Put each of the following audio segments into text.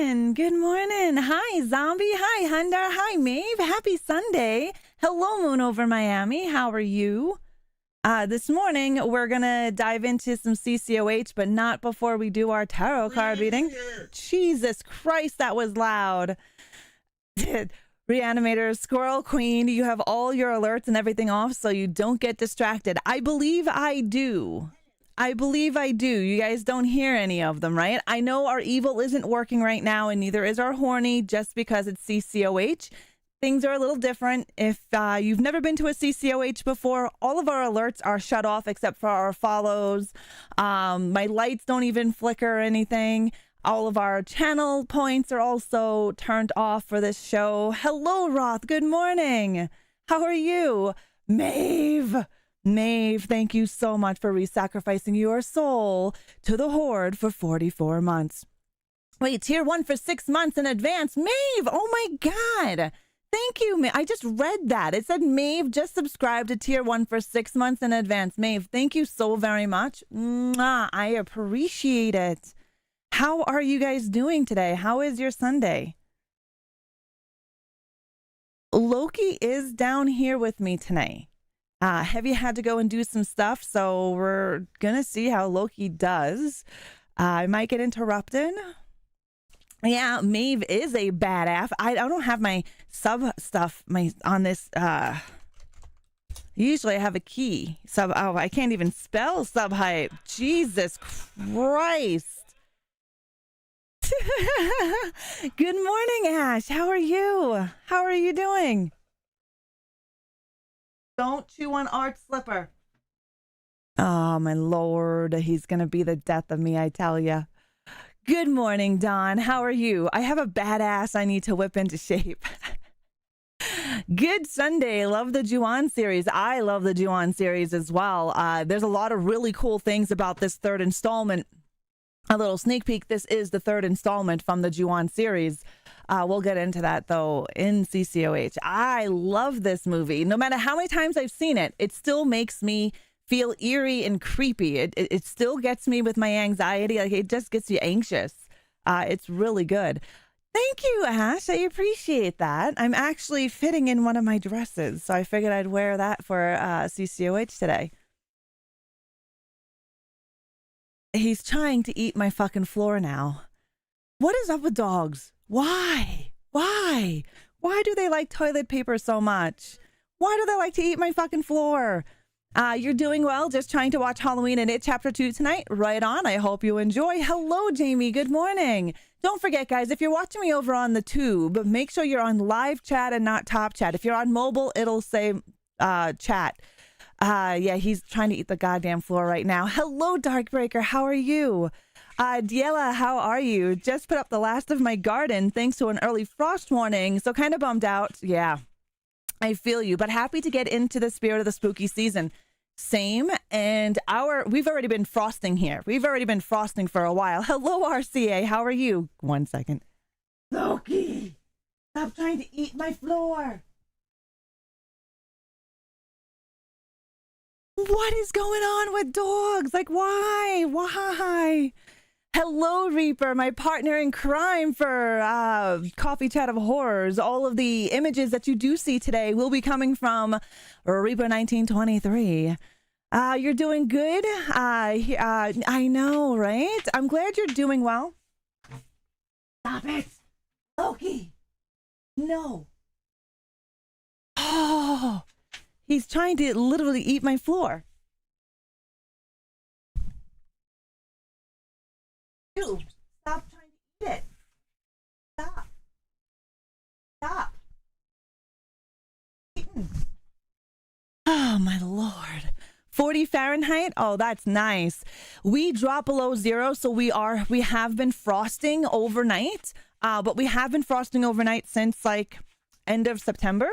morning. Good morning. Hi, Zombie. Hi, Hundar. Hi, Maeve. Happy Sunday. Hello, Moon over Miami. How are you? This morning, we're going to dive into some CCoH, but not before we do our tarot card reading. Jesus Christ, that was loud. ReAnimateHer, Squirrel Queen, you have all your alerts and everything off so you don't get distracted. I believe I do. I believe I do. You guys don't hear any of them, right? I know our evil isn't working right now, and neither is our horny, just because it's CCoH. Things are a little different. If you've never been to a CCoH before, all of our alerts are shut off except for our follows. My lights don't even flicker or anything. All of our channel points are also turned off for this show. Hello, Roth. Good morning. How are you? Maeve, thank you so much for re-sacrificing your soul to the Horde for 44 months. Wait, tier 1 for 6 months in advance. Maeve, oh my God. Thank you, Maeve. I just read that. It said Maeve just subscribed to tier 1 for 6 months in advance. Maeve, thank you so very much. Mwah, I appreciate it. How are you guys doing today? How is your Sunday? Loki is down here with me tonight. Heavy had to go and do some stuff, so we're gonna see how Loki does. I might get interrupted. Yeah, Maeve is a badass. I don't have my sub stuff on this. Usually I have a key. Sub. Oh, I can't even spell sub hype. Jesus Christ. Good morning, Ash. How are you? How are you doing? Don't chew on Art's slipper. Oh, my Lord. He's going to be the death of me, I tell ya. Good morning, Don. How are you? I have a badass I need to whip into shape. Good Sunday. Love the Ju-On series. I love the Ju-On series as well. There's a lot of really cool things about this third installment. A little sneak peek. This is the third installment from the Ju-On series. We'll get into that, though, in CCoH. I love this movie. No matter how many times I've seen it, it still makes me feel eerie and creepy. It still gets me with my anxiety. Like, it just gets you anxious. It's really good. Thank you, Ash. I appreciate that. I'm actually fitting in one of my dresses, so I figured I'd wear that for CCoH today. He's trying to eat my fucking floor now. What is up with dogs? Why? Why? Why do they like toilet paper so much? Why do they like to eat my fucking floor? You're doing well. Just trying to watch Halloween and It Chapter 2 tonight. Right on. I hope you enjoy. Hello, Jamie. Good morning. Don't forget, guys, if you're watching me over on the tube, make sure you're on live chat and not top chat. If you're on mobile, it'll say chat. Yeah, he's trying to eat the goddamn floor right now. Hello, Darkbreaker. How are you? Diela, how are you? Just put up the last of my garden thanks to an early frost warning. So kind of bummed out. Yeah, I feel you, but happy to get into the spirit of the spooky season. Same. And we've already been frosting here. We've already been frosting for a while. Hello, RCA. How are you? 1 second. Loki, stop trying to eat my floor. What is going on with dogs? Like, why? Why? Hello, Reaper, my partner in crime for Coffee Chat of Horrors. All of the images that you do see today will be coming from Reaper 1923. You're doing good. I know, right? I'm glad you're doing well. Stop it, Loki. No. Oh, he's trying to literally eat my floor. Dude, stop trying to eat it. Stop. Stop. Oh, my Lord. 40 Fahrenheit? Oh, that's nice. We drop below zero, so we have been frosting overnight. But we have been frosting overnight since, like, end of September.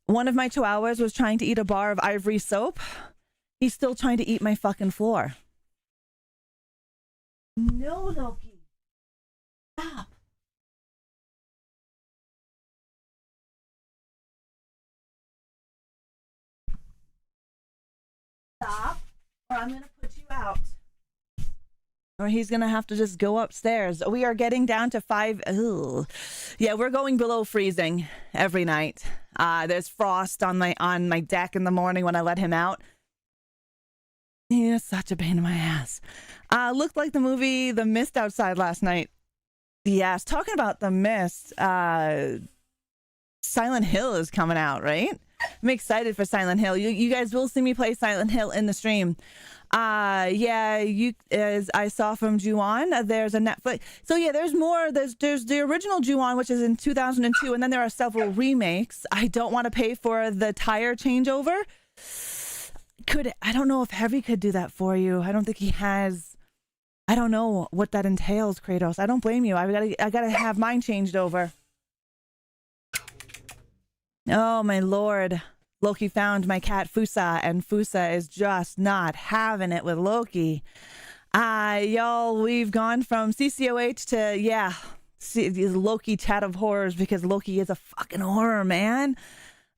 One of my chihuahuas was trying to eat a bar of ivory soap. He's still trying to eat my fucking floor. No, Loki. Stop. Stop, or I'm going to put you out. Or he's gonna have to just go upstairs. We are getting down to 5. Ugh. Yeah, we're going below freezing every night. There's frost on my deck in the morning when I let him out. He is such a pain in my ass. Looked like the movie The Mist outside last night. Yes, talking about The Mist, Silent Hill is coming out, right? I'm excited for Silent Hill. You guys will see me play Silent Hill in the stream. Yeah, as I saw from Ju-on, there's a Netflix. So yeah, there's more. There's the original Ju-on, which is in 2002, and then there are several remakes. I don't want to pay for the tire changeover. I don't know if Heavy could do that for you. I don't think he has. I don't know what that entails, Kratos. I don't blame you. I gotta have mine changed over. Oh my lord. Loki found my cat Fusa, and Fusa is just not having it with Loki. Y'all, we've gone from CCoH to, yeah, Loki chat of horrors, because Loki is a fucking horror, man.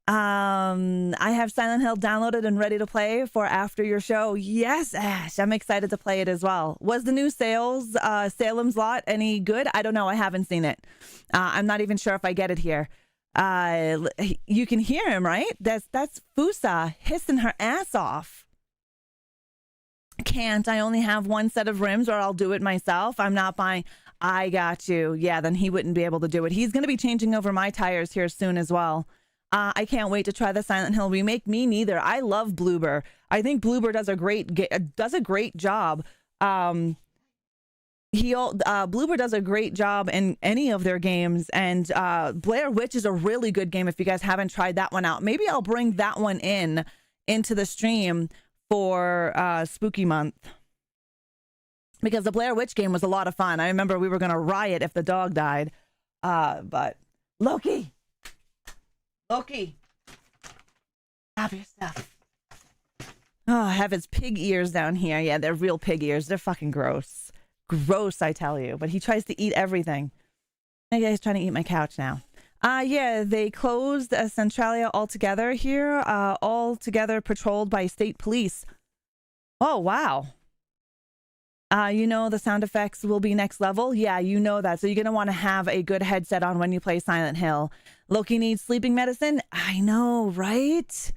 I have Silent Hill downloaded and ready to play for after your show. Yes, Ash, I'm excited to play it as well. Was the new Salem's Lot any good? I don't know. I haven't seen it. I'm not even sure if I get it here. You can hear him, right? That's Fusa hissing her ass off. Can't. I only have one set of rims, or I'll do it myself. I'm not buying. I got you. Yeah, then he wouldn't be able to do it. He's going to be changing over my tires here soon as well. I can't wait to try the Silent Hill remake. Me neither. I love Bloober. I think Bloober does a great job. Bloober does a great job in any of their games, and Blair Witch is a really good game if you guys haven't tried that one out. Maybe I'll bring that one into the stream for Spooky Month, because the Blair Witch game was a lot of fun. I remember we were gonna riot if the dog died, but Loki, stop your stuff. Oh, I have his pig ears down here. Yeah, they're real pig ears. They're fucking gross. Gross, I tell you. But he tries to eat everything. Maybe he's trying to eat my couch now. Yeah, they closed Centralia altogether here. Altogether patrolled by state police. Oh, wow. You know the sound effects will be next level? Yeah, you know that. So you're going to want to have a good headset on when you play Silent Hill. Loki needs sleeping medicine? I know, right?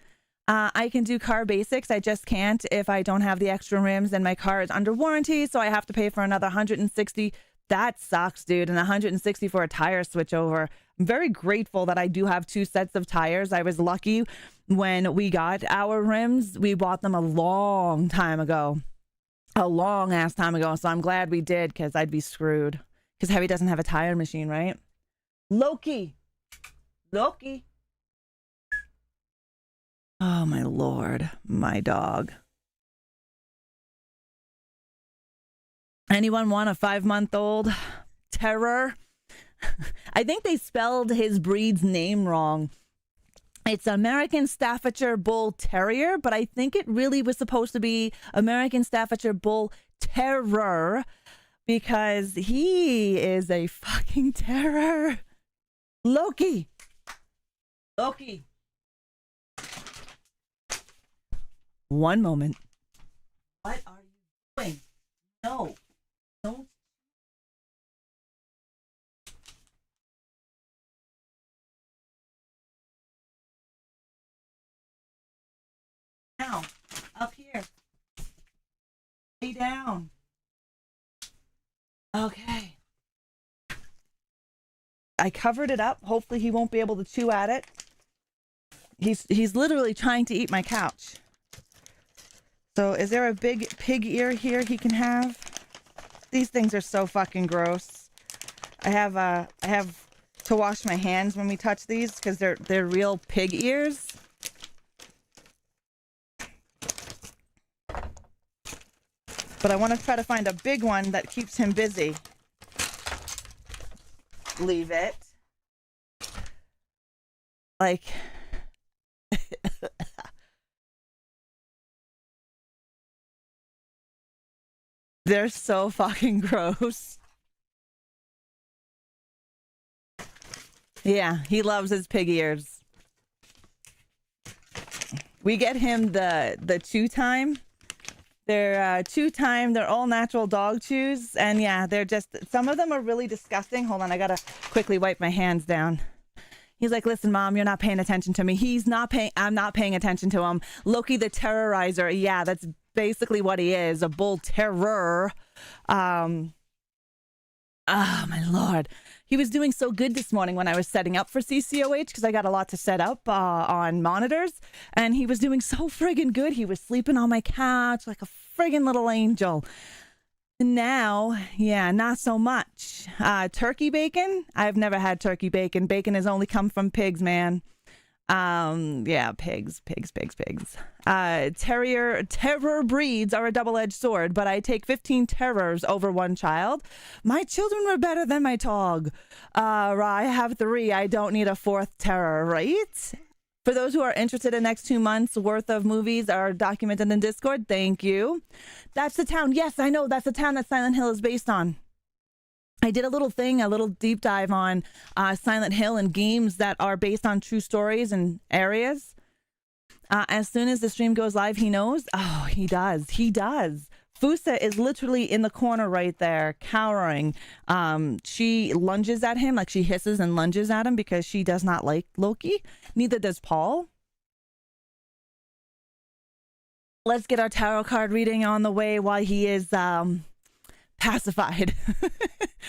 I can do car basics. I just can't if I don't have the extra rims, and my car is under warranty, so I have to pay for another $160. That sucks, dude. And $160 for a tire switch over. I'm very grateful that I do have 2 sets of tires. I was lucky when we got our rims. We bought them a long time ago. A long ass time ago. So I'm glad we did, because I'd be screwed. Because Heavy doesn't have a tire machine, right? Loki. Oh, my lord. My dog. Anyone want a 5-month-old terror? I think they spelled his breed's name wrong. It's American Staffordshire Bull Terrier, but I think it really was supposed to be American Staffordshire Bull Terror, because he is a fucking terror. Loki. One moment. What are you doing? No. Don't. Now, up here. Lay down. Okay. I covered it up. Hopefully he won't be able to chew at it. He's literally trying to eat my couch. So is there a big pig ear here he can have? These things are so fucking gross. I have to wash my hands when we touch these, because they're real pig ears. But I want to try to find a big one that keeps him busy. Leave it. Like... They're so fucking gross. Yeah, he loves his pig ears. We get him the chew time. They're two-time. They're all natural dog chews. And yeah, they're just, some of them are really disgusting. Hold on, I gotta quickly wipe my hands down. He's like, listen, Mom, you're not paying attention to me. I'm not paying attention to him. Loki the Terrorizer. Yeah, that's basically what he is. A bull terror. Oh, my Lord. He was doing so good this morning when I was setting up for CCoH because I got a lot to set up on monitors. And he was doing so friggin' good. He was sleeping on my couch like a friggin' little angel. Now, yeah, not so much. Turkey bacon? I've never had turkey bacon. Bacon has only come from pigs, man. Yeah, pigs. Terror breeds are a double-edged sword, but I take 15 terrors over one child. My children were better than my dog. I have 3. I don't need a 4th terror, right? For those who are interested in next 2 months worth of movies are documented in Discord. Thank you. That's the town. Yes, I know. That's the town that Silent Hill is based on. I did a little deep dive on Silent Hill and games that are based on true stories and areas. As soon as the stream goes live, he knows. Oh, he does. He does. Fusa is literally in the corner right there, cowering. She lunges at him, like she hisses and lunges at him because she does not like Loki. Neither does Paul. Let's get our tarot card reading on the way while he is pacified.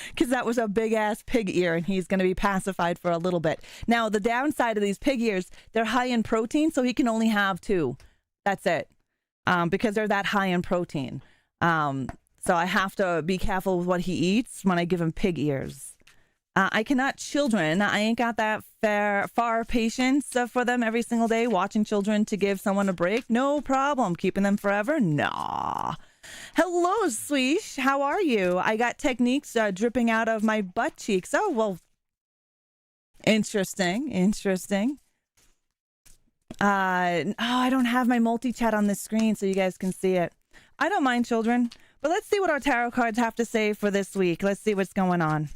Because that was a big-ass pig ear, and he's going to be pacified for a little bit. Now, the downside of these pig ears, they're high in protein, so he can only have 2. That's it. Because they're that high in protein. So I have to be careful with what he eats when I give him pig ears. I cannot children. I ain't got that far patience for them every single day. Watching children to give someone a break, no problem. Keeping them forever, nah. Hello, Sweesh. How are you? I got techniques dripping out of my butt cheeks. Oh, well, interesting. I don't have my multi-chat on the screen so you guys can see it. I don't mind children, but let's see what our tarot cards have to say for this week. Let's see what's going on.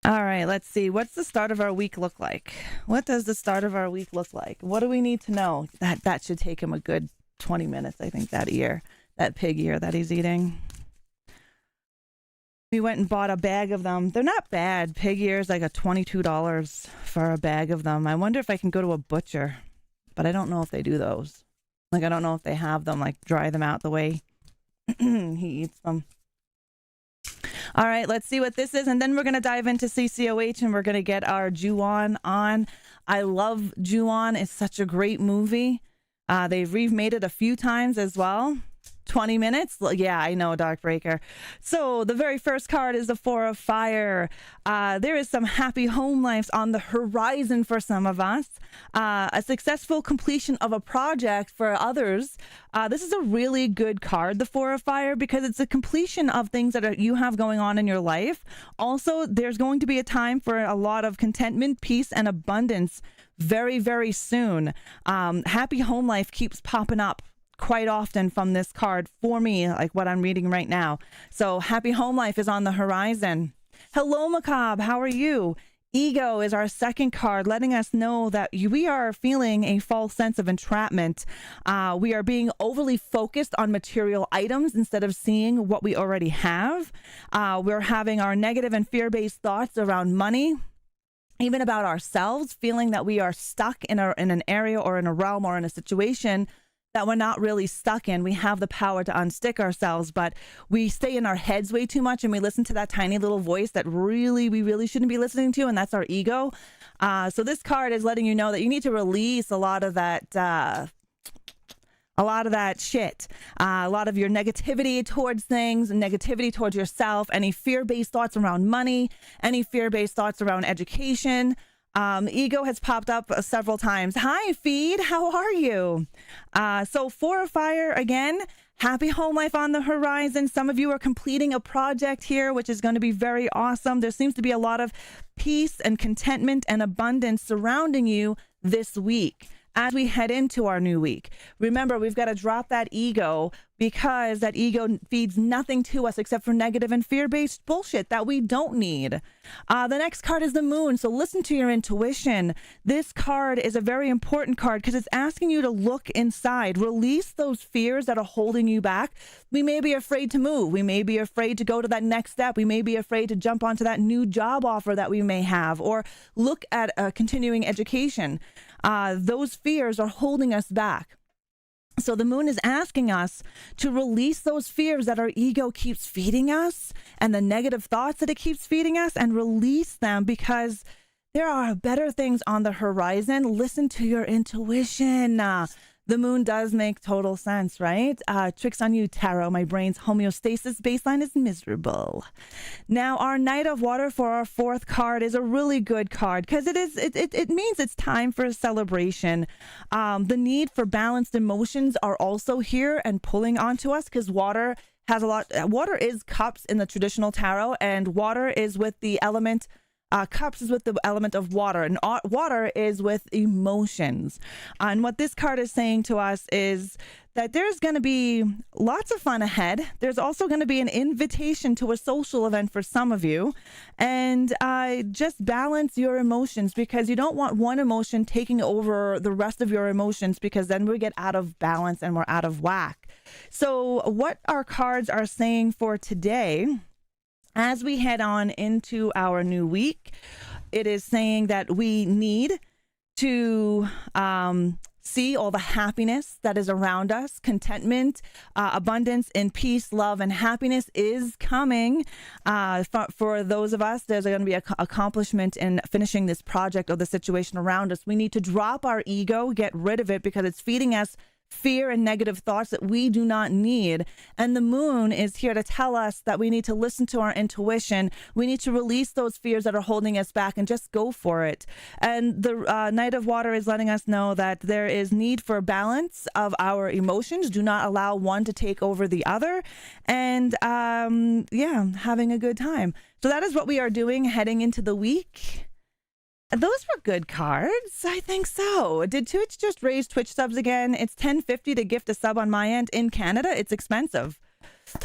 All right, let's see. What's the start of our week look like? What does the start of our week look like? What do we need to know? That should take him a good 20 minutes, I think, that pig ear that he's eating. We went and bought a bag of them. They're not bad. Pig ears, like a $22 for a bag of them. I wonder if I can go to a butcher, but I don't know if they do those. Like, I don't know if they have them, like, dry them out the way he eats them. All right, let's see what this is. And then we're going to dive into CCoH and we're going to get our Ju-on on. I love Ju-on. It's such a great movie. They've remade it a few times as well. 20 minutes? Yeah, I know, Darkbreaker. So the very first card is the 4 of Fire. There is some happy home lives on the horizon for some of us. A successful completion of a project for others. This is a really good card, the 4 of Fire, because it's a completion of things that you have going on in your life. Also, there's going to be a time for a lot of contentment, peace, and abundance very, very soon. Happy home life keeps popping up quite often from this card for me, like what I'm reading right now. So happy home life is on the horizon. Hello, Macabre. How are you? Ego is our second card, letting us know that we are feeling a false sense of entrapment. We are being overly focused on material items instead of seeing what we already have. We're having our negative and fear-based thoughts around money, even about ourselves, feeling that we are stuck in an area or in a realm or in a situation that we're not really stuck in. We have the power to unstick ourselves, but we stay in our heads way too much and we listen to that tiny little voice that we really shouldn't be listening to, and that's our ego. So this card is letting you know that you need to release a lot of that shit, a lot of your negativity towards things, negativity towards yourself, any fear-based thoughts around money, any fear-based thoughts around education. Ego has popped up several times. Hi, Feed. How are you? So 4 of Fire again. Happy home life on the horizon. Some of you are completing a project here, which is going to be very awesome. There seems to be a lot of peace and contentment and abundance surrounding you this week as we head into our new week. Remember, we've got to drop that ego, because that ego feeds nothing to us except for negative and fear-based bullshit that we don't need. The next card is the moon. So listen to your intuition. This card is a very important card because it's asking you to look inside, release those fears that are holding you back. We may be afraid to move. We may be afraid to go to that next step. We may be afraid to jump onto that new job offer that we may have, or look at a continuing education. Those fears are holding us back. So the moon is asking us to release those fears that our ego keeps feeding us and the negative thoughts that it keeps feeding us, and release them because there are better things on the horizon. Listen to your intuition. The moon does make total sense, right? Tricks on you, tarot. My brain's homeostasis baseline is miserable. Now, our Knight of Water for our fourth card is a really good card because it means it's time for a celebration. The need for balanced emotions are also here and pulling onto us because water has a lot. Water is cups in the traditional tarot, and water is with the element. Cups is with the element of water, and water is with emotions. And what this card is saying to us is that there's going to be lots of fun ahead. There's also going to be an invitation to a social event for some of you. And just balance your emotions, because you don't want one emotion taking over the rest of your emotions, because then we get out of balance and we're out of whack. So what our cards are saying for today, as we head on into our new week, it is saying that we need to see all the happiness that is around us. Contentment, abundance, and peace, love, and happiness is coming. For those of us, there's going to be an accomplishment in finishing this project or the situation around us. We need to drop our ego, get rid of it, because it's feeding us fear and negative thoughts that we do not need. And the moon is here to tell us that we need to listen to our intuition. We need to release those fears that are holding us back and just go for it. And the Knight of Water is letting us know that there is need for balance of our emotions. Do not allow one to take over the other. And having a good time. So that is what we are doing heading into the week. Those were good cards. I think so. Did Twitch just raise Twitch subs again? It's $10.50 to gift a sub on my end. In Canada, it's expensive.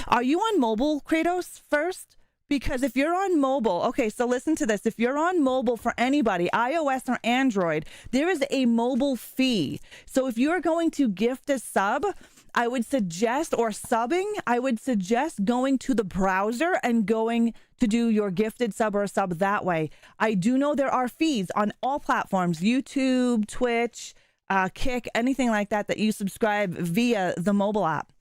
Are you on mobile, Kratos, first? Because if you're on mobile, okay, so listen to this. If you're on mobile for anybody, iOS or Android, there is a mobile fee. So if you're going to gift a sub, I would suggest, or subbing, I would suggest going to the browser and going to do your gifted sub or sub that way. I do know there are fees on all platforms, YouTube, Twitch, Kick, anything like that, that you subscribe via the mobile app.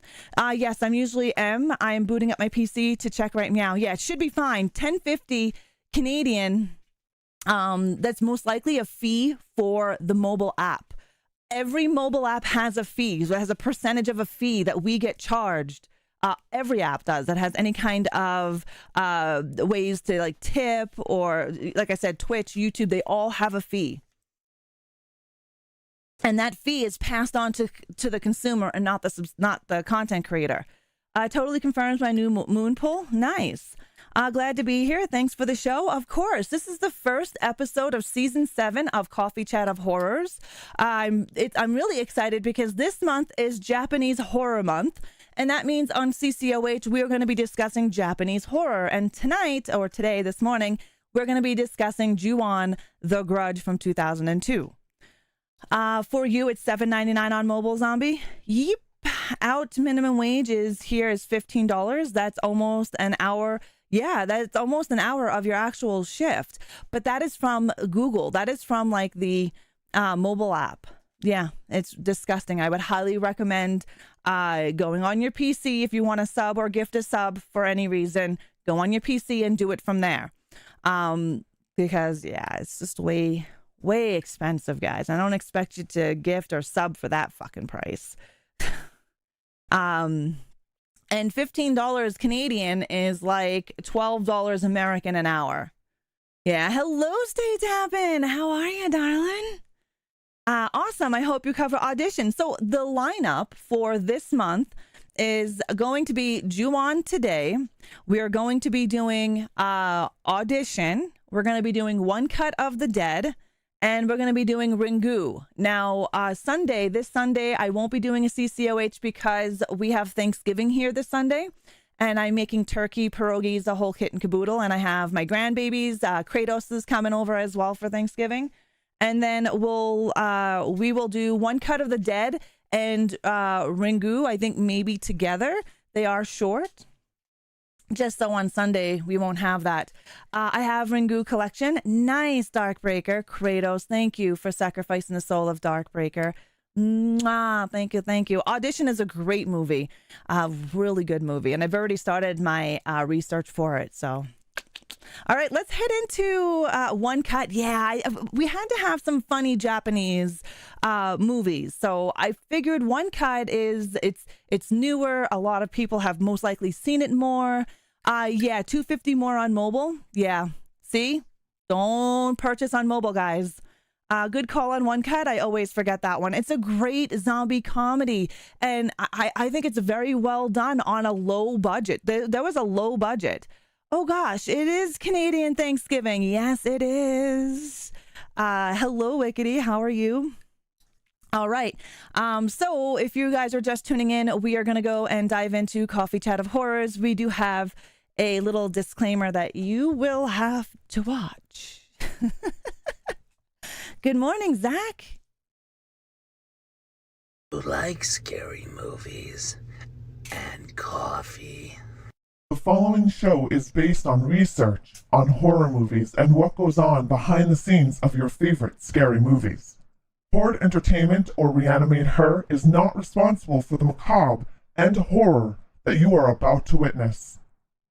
Yes, I'm booting up my PC to check right now. Yeah, it should be fine. $10.50 Canadian. That's most likely a fee for the mobile app. Every mobile app has a fee. So it has a percentage of a fee that we get charged. Every app does that has any kind of ways to like tip, or like I said, Twitch, YouTube, they all have a fee. And that fee is passed on to the consumer and not the content creator. Totally confirms my new moon pull. Nice. Glad to be here. Thanks for the show. Of course, this is the first episode of season 7 of Coffee Chat of Horrors. I'm really excited because this month is Japanese Horror Month. And that means on CCoH, we're going to be discussing Japanese horror. And tonight, or today, this morning, we're going to be discussing Ju-on, The Grudge from 2002. For you, it's $7.99 on mobile, Zombie. Yeep. Out minimum wage is $15. That's almost an hour. Yeah, that's almost an hour of your actual shift. But that is from Google. That is from like the mobile app. Yeah, it's disgusting. I would highly recommend going on your PC if you want to sub or gift a sub for any reason. Go on your PC and do it from there. Because, yeah, it's just way expensive, guys. I don't expect you to gift or sub for that fucking price. And $15 Canadian is like $12 American an hour. Yeah. Hello, Stay Tappin'. How are you, darling? Awesome. I hope you cover audition. So the lineup for this month is going to be Ju-on today. We are going to be doing audition. We're going to be doing One Cut of the Dead. And we're going to be doing Ringu. Now, this Sunday, I won't be doing a CCoH because we have Thanksgiving here this Sunday. And I'm making turkey, pierogies, the whole kit and caboodle. And I have my grandbabies. Kratos is coming over as well for Thanksgiving. And then we will do One Cut of the Dead and Ringu, I think maybe together. They are short. Just so on Sunday, we won't have that. I have Ringu collection. Nice, Darkbreaker. Kratos, thank you for sacrificing the soul of Darkbreaker. Mwah, thank you, thank you. Audition is a great movie. Really good movie. And I've already started my research for it, so... All right, let's head into One Cut. Yeah, we had to have some funny Japanese movies. So I figured One Cut it's newer. A lot of people have most likely seen it more. Yeah, $250 more on mobile. Yeah, see? Don't purchase on mobile, guys. Good call on One Cut. I always forget that one. It's a great zombie comedy, and I think it's very well done on a low budget. There was a low budget. Oh gosh, it is Canadian Thanksgiving. Yes, it is. Hello, Wickedy. How are you? All right. So if you guys are just tuning in, we are going to go and dive into Coffee Chat of Horrors. We do have a little disclaimer that you will have to watch. Good morning, Zach. Who likes scary movies and coffee? The following show is based on research on horror movies and what goes on behind the scenes of your favorite scary movies. Horde Entertainment or ReAnimateHer is not responsible for the macabre and horror that you are about to witness.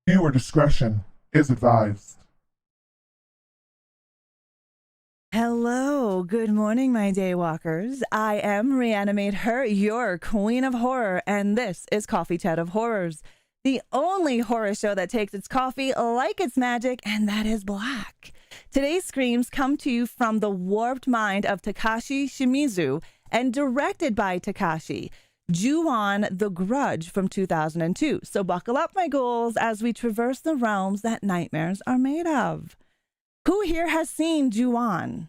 Viewer discretion is advised. Hello, good morning, my daywalkers. I am ReAnimateHer, your queen of horror, and this is Coffee Chat of Horrors. The only horror show that takes its coffee like it's magic, and that is black. Today's screams come to you from the warped mind of Takashi Shimizu and directed by Takashi. Ju-on the Grudge from 2002. So buckle up, my ghouls, as we traverse the realms that nightmares are made of. Who here has seen Ju-on,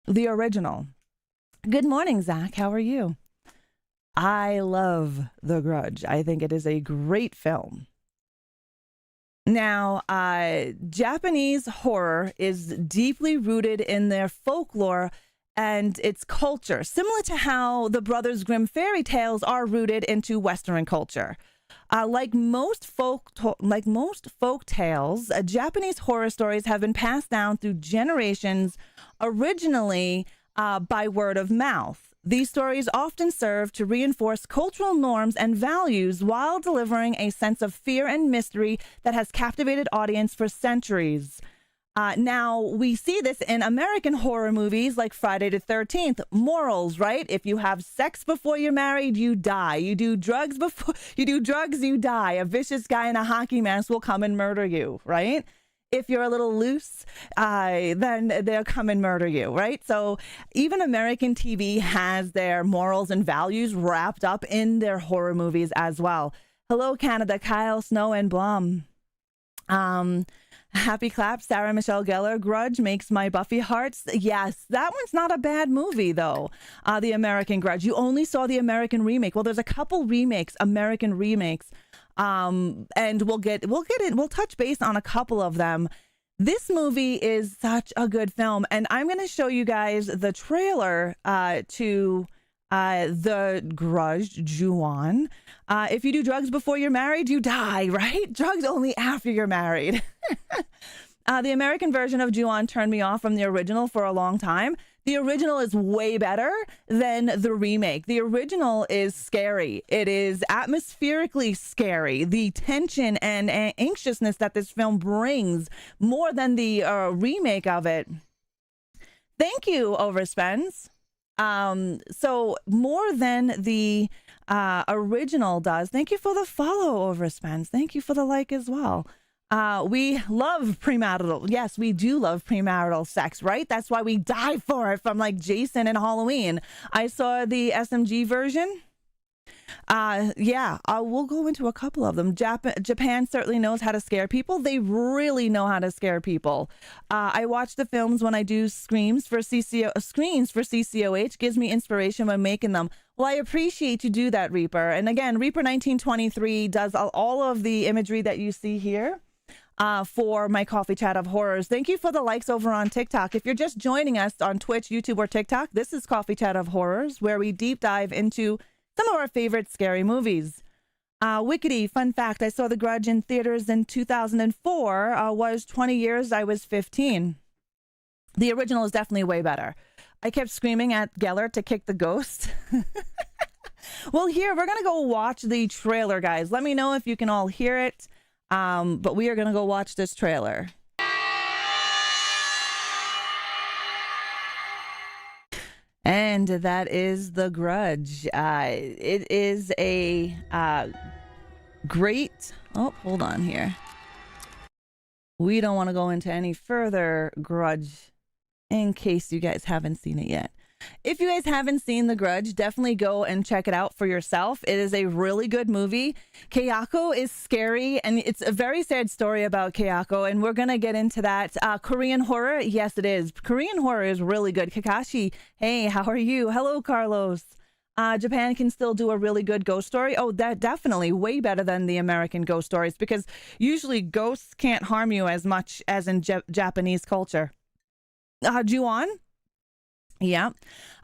the original? Good morning, Zach. How are you? I love The Grudge. I think it is a great film. Now, Japanese horror is deeply rooted in their folklore and its culture, similar to how the Brothers Grimm fairy tales are rooted into Western culture. Like most folk tales, Japanese horror stories have been passed down through generations, originally by word of mouth. These stories often serve to reinforce cultural norms and values while delivering a sense of fear and mystery that has captivated audience for centuries. Now, we see this in American horror movies like Friday the 13th, morals, right? If you have sex before you're married, you die. You do drugs, you die. A vicious guy in a hockey mask will come and murder you, right? If you're a little loose, then they'll come and murder you, right? So even American TV has their morals and values wrapped up in their horror movies as well. Hello, Canada, Kyle, Snow, and Blum. Happy clap, Sarah Michelle Gellar. Grudge makes my Buffy hearts. Yes, that one's not a bad movie, though. The American Grudge. You only saw the American remake. Well, there's a couple remakes, American remakes. And we'll touch base on a couple of them. This movie is such a good film, and I'm going to show you guys the trailer to The Grudge, Ju-on. If you do drugs before you're married, you die, right? Drugs only after you're married. The American version of Ju-on turned me off from the original for a long time. The original is way better than the remake. The original is scary. It is atmospherically scary. The tension and anxiousness that this film brings more than the remake of it. Thank you, Overspends. So more than the original does. Thank you for the follow, Overspends. Thank you for the like as well. We love premarital. Yes, we do love premarital sex, right? That's why we die for it, from like Jason and Halloween. I saw the SMG version. Yeah, we'll go into a couple of them. Japan certainly knows how to scare people. They really know how to scare people. I watch the films when I do screens for CCoH. Gives me inspiration when making them. Well, I appreciate you do that, Reaper. And again, Reaper 1923 does all of the imagery that you see here. For my coffee chat of horrors. Thank you for the likes over on TikTok. If you're just joining us on Twitch, YouTube, or TikTok, this is Coffee Chat of Horrors, where we deep dive into some of our favorite scary movies. Wickedy, fun fact, I saw The Grudge in theaters in 2004. Was 20 years, I was 15. The original is definitely way better. I kept screaming at Geller to kick the ghost. Well, here, we're going to go watch the trailer, guys. Let me know if you can all hear it. But we are going to go watch this trailer. And that is The Grudge. It is a great... Oh, hold on here. We don't want to go into any further Grudge in case you guys haven't seen it yet. If you guys haven't seen The Grudge, definitely go and check it out for yourself. It is a really good movie. Kayako is scary, and it's a very sad story about Kayako, and we're going to get into that. Korean horror, yes, it is. Korean horror is really good. Kakashi, hey, how are you? Hello, Carlos. Japan can still do a really good ghost story. Oh, that definitely way better than the American ghost stories, because usually ghosts can't harm you as much as in Japanese culture. Juan? Yeah.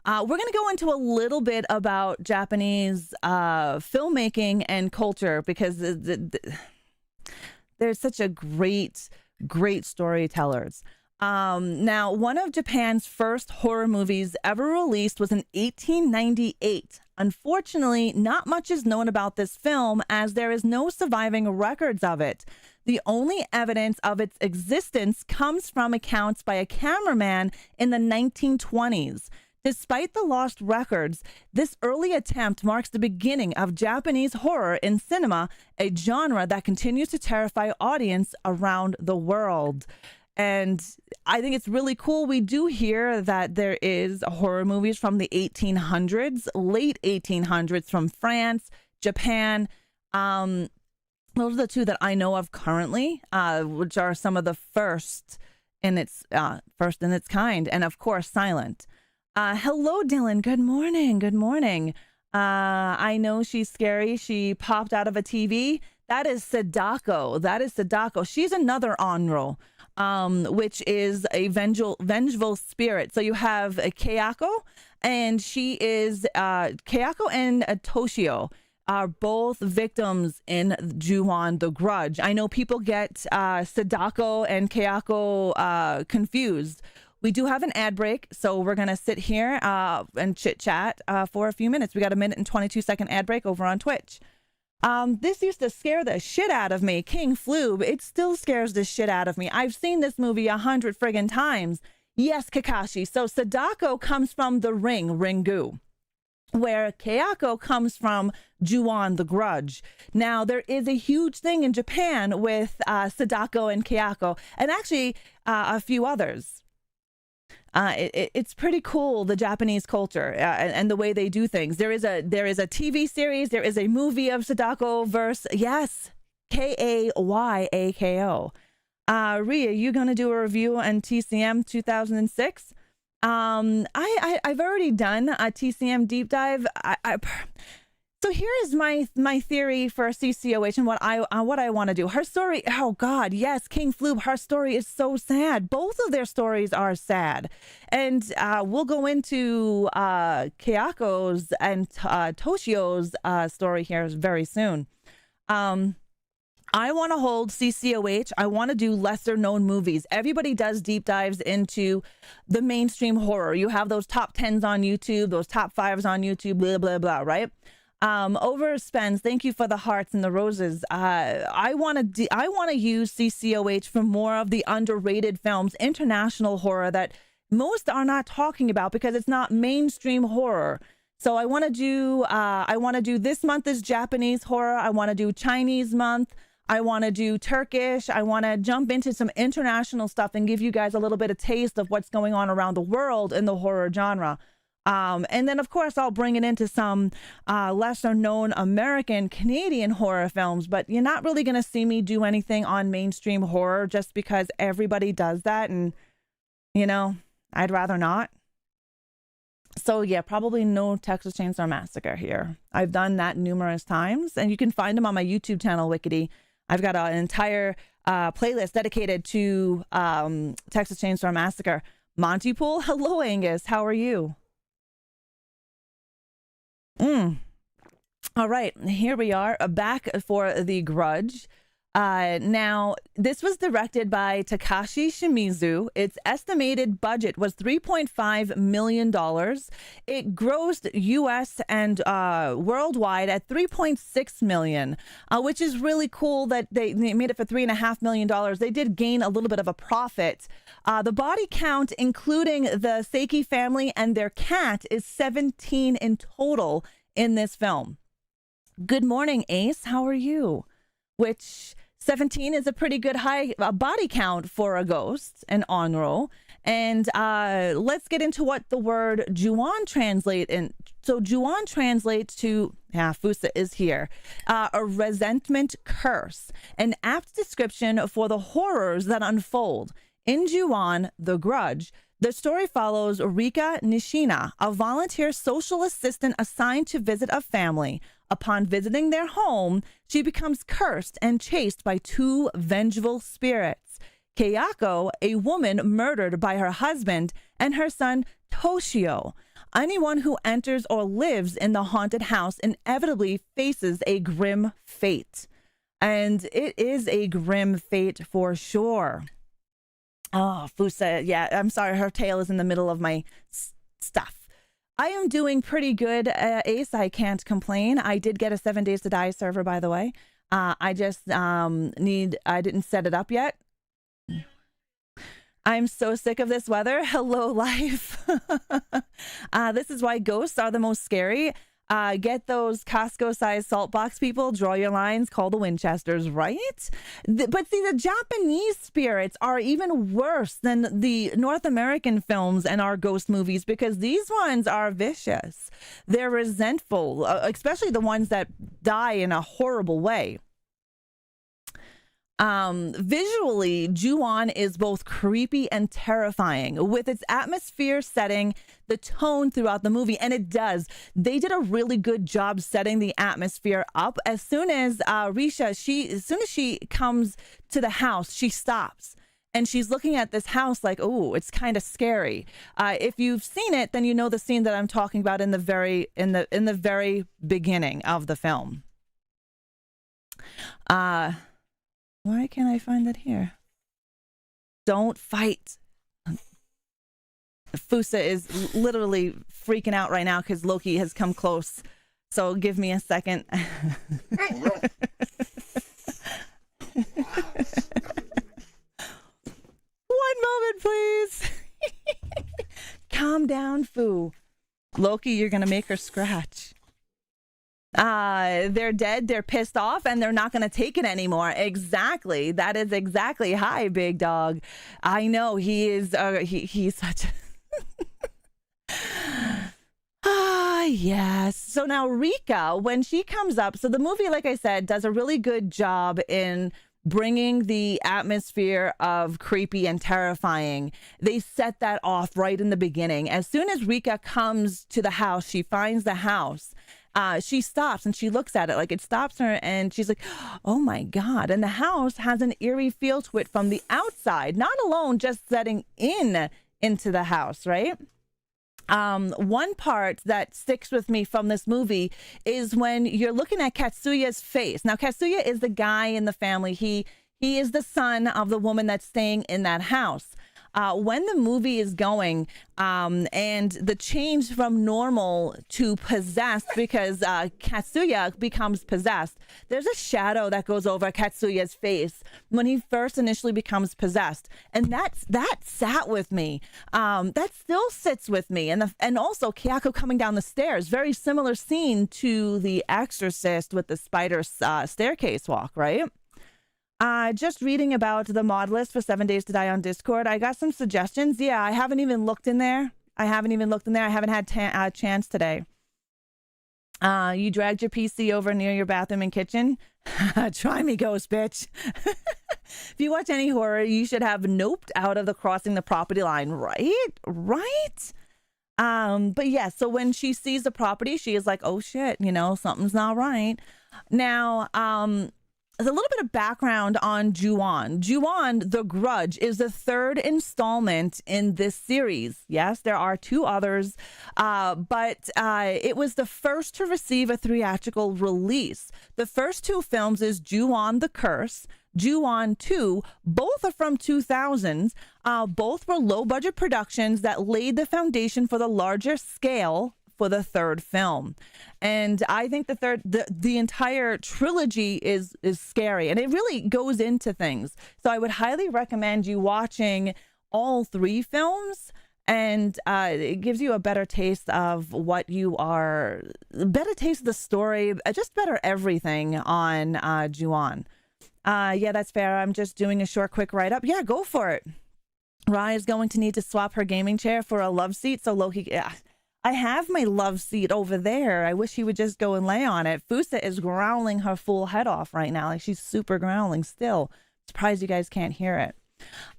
We're going to go into a little bit about Japanese filmmaking and culture, because they're such a great storytellers. Now, one of Japan's first horror movies ever released was in 1898. Unfortunately, not much is known about this film, as there is no surviving records of it. The only evidence of its existence comes from accounts by a cameraman in the 1920s. Despite the lost records, this early attempt marks the beginning of Japanese horror in cinema, a genre that continues to terrify audience around the world. And I think it's really cool. We do hear that there is horror movies from the 1800s, late 1800s, from France, Japan. Those are the two that I know of currently, which are some of the first in its kind, and of course, silent. Hello, Dylan. Good morning. Good morning. I know she's scary. She popped out of a TV. That is Sadako. She's another onro, which is a vengeful spirit. So you have a Kayako, and she is Kayako and Toshio are both victims in Ju-on the Grudge. I know people get Sadako and Kayako confused. We do have an ad break, so we're going to sit here and chit-chat for a few minutes. We got a 1:22 ad break over on Twitch. This used to scare the shit out of me. King Floob, it still scares the shit out of me. I've seen this movie 100 friggin' times. Yes, Kakashi. So Sadako comes from the Ringu, where Kayako comes from Ju-on the Grudge. Now, there is a huge thing in Japan with Sadako and Kayako, and actually a few others. It's pretty cool, the Japanese culture and the way they do things. There is a TV series. There is a movie of Sadako verse. Yes, Kayako. Rhea, you gonna do a review on TCM 2006? I've already done a TCM deep dive. So here is my theory for CCoH and what I want to do. Her story, oh God, yes, King Floob, her story is so sad. Both of their stories are sad. And we'll go into Kayako's and Toshio's story here very soon. I want to hold CCoH. I want to do lesser known movies. Everybody does deep dives into the mainstream horror. You have those top 10s on YouTube, those top 5s on YouTube, blah, blah, blah, right? Overspends, thank you for the hearts and the roses. I want to use CCoH for more of the underrated films, international horror that most are not talking about because it's not mainstream horror. So I want to do this month is Japanese horror. I want to do Chinese month. I want to do Turkish. I want to jump into some international stuff and give you guys a little bit of taste of what's going on around the world in the horror genre. And then, of course, I'll bring it into some lesser known American, Canadian horror films, but you're not really going to see me do anything on mainstream horror just because everybody does that. And, you know, I'd rather not. So, yeah, probably no Texas Chainsaw Massacre here. I've done that numerous times, and you can find them on my YouTube channel, Wickedy. I've got an entire playlist dedicated to Texas Chainsaw Massacre. Montypool, hello, Angus. How are you? All right, here we are back for The Grudge. Now, this was directed by Takashi Shimizu. Its estimated budget was $3.5 million. It grossed US and worldwide at $3.6 million, which is really cool that they made it for $3.5 million. They did gain a little bit of a profit. The body count, including the Seiki family and their cat, is 17 in total in this film. Good morning, Ace. How are you? Which 17 is a pretty good high body count for a ghost, an onro. And let's get into what the word Juon translate in. So Juon translates to, Fusa is here, a resentment curse, an apt description for the horrors that unfold. In Juon, The Grudge, the story follows Rika Nishina, a volunteer social assistant assigned to visit a family. Upon visiting their home, she becomes cursed and chased by two vengeful spirits. Kayako, a woman murdered by her husband, and her son Toshio. Anyone who enters or lives in the haunted house inevitably faces a grim fate. And it is a grim fate for sure. Oh, Fusa, yeah, I'm sorry, her tail is in the middle of my stuff. I am doing pretty good, Ace. I can't complain. I did get a 7 Days to Die server, by the way. I just I didn't set it up yet. I'm so sick of this weather. Hello, life. This is why ghosts are the most scary. Get those Costco-sized salt box people, draw your lines, call the Winchesters, right? But see, the Japanese spirits are even worse than the North American films and our ghost movies because these ones are vicious. They're resentful, especially the ones that die in a horrible way. Visually, Ju-on is both creepy and terrifying with its atmosphere setting the tone throughout the movie, and it does. They did a really good job setting the atmosphere up. As soon as as soon as she comes to the house, she stops and she's looking at this house like, oh, it's kind of scary. If you've seen it, then you know the scene that I'm talking about in the very beginning of the film. Why can't I find it here? Don't fight. Fusa is literally freaking out right now because Loki has come close. So give me a second. One moment, please. Calm down, Fu. Loki, you're going to make her scratch. They're dead, they're pissed off, and they're not going to take it anymore. Exactly. That is exactly. Hi, big dog. I know he is, he's such yes. So now Rika, when she comes up, so the movie, like I said, does a really good job in bringing the atmosphere of creepy and terrifying. They set that off right in the beginning. As soon as Rika comes to the house, she finds the house. She stops and she looks at it like it stops her and she's like, oh my God. And the house has an eerie feel to it from the outside, not alone just setting into the house, right? One part that sticks with me from this movie is when you're looking at Katsuya's face. Now, Katsuya is the guy in the family. He is the son of the woman that's staying in that house. When the movie is going and the change from normal to possessed because Katsuya becomes possessed, there's a shadow that goes over Katsuya's face when he first initially becomes possessed. And that sat with me. That still sits with me. And also Kayako coming down the stairs, very similar scene to The Exorcist with the spider staircase walk, right? Just reading about the mod list for 7 Days to Die on Discord. I got some suggestions. Yeah, I haven't even looked in there. I haven't even looked in there. I haven't had a chance today. You dragged your PC over near your bathroom and kitchen? Try me, ghost bitch. If you watch any horror, you should have noped out of the crossing the property line, right? Right? But yeah, so when she sees the property, she is like, oh shit, you know, something's not right. Now, there's a little bit of background on Ju-on. Ju-on, The Grudge, is the third installment in this series. Yes, there are two others, but it was the first to receive a theatrical release. The first two films is Ju-on the Curse, Ju-on 2, both are from 2000s. Both were low-budget productions that laid the foundation for the larger scale for the third film. And I think the entire trilogy is scary, and it really goes into things. So I would highly recommend you watching all three films, and it gives you a better taste of what you are, better taste of the story, just better everything on Ju-on. Yeah, that's fair. I'm just doing a short, quick write-up. Yeah, go for it. Rai is going to need to swap her gaming chair for a love seat, so Loki... Yeah. I have my love seat over there. I wish he would just go and lay on it. Fusa is growling her full head off right now. Like, she's super growling still. Surprised you guys can't hear it.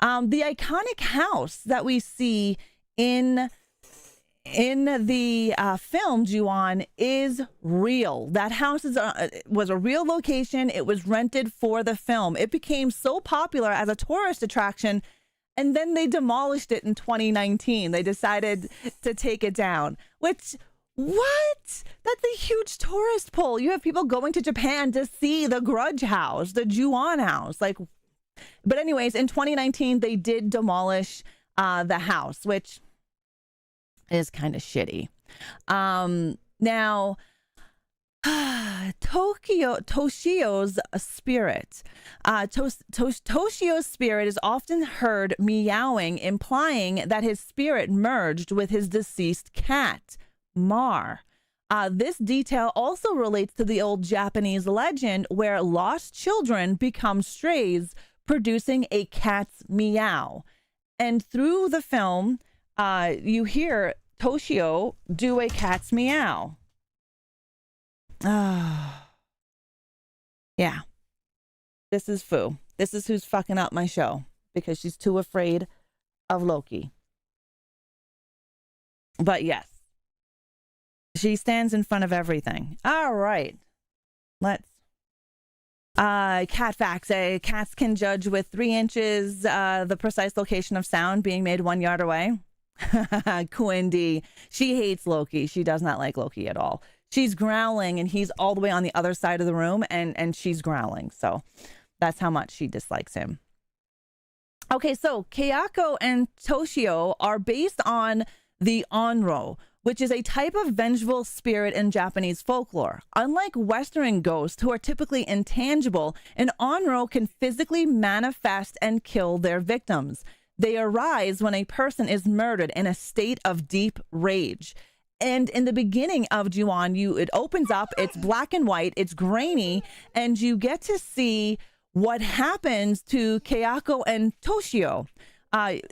The iconic house that we see in the film Ju-on is real. That house was a real location. It was rented for the film. It became so popular as a tourist attraction, and then they demolished it in 2019. They decided to take it down, which, what? That's a huge tourist pull. You have people going to Japan to see the Grudge house, the Ju-on house. Like, but anyways, in 2019, they did demolish the house, which is kind of shitty. Now, Toshio's spirit. Toshio's spirit is often heard meowing, implying that his spirit merged with his deceased cat, Mar. This detail also relates to the old Japanese legend where lost children become strays, producing a cat's meow. And through the film, you hear Toshio do a cat's meow. Yeah. This is Fu. This is who's fucking up my show because she's too afraid of Loki. But yes, she stands in front of everything. All right. Let's. Cat facts. Cats can judge with 3 inches the precise location of sound being made 1 yard away. Quindy. She hates Loki. She does not like Loki at all. She's growling and he's all the way on the other side of the room, and she's growling. So that's how much she dislikes him. Okay, so Kayako and Toshio are based on the Onro, which is a type of vengeful spirit in Japanese folklore. Unlike Western ghosts, who are typically intangible, an Onro can physically manifest and kill their victims. They arise when a person is murdered in a state of deep rage. And in the beginning of Ju-on, it opens up, it's black and white, it's grainy, and you get to see what happens to Kayako and Toshio.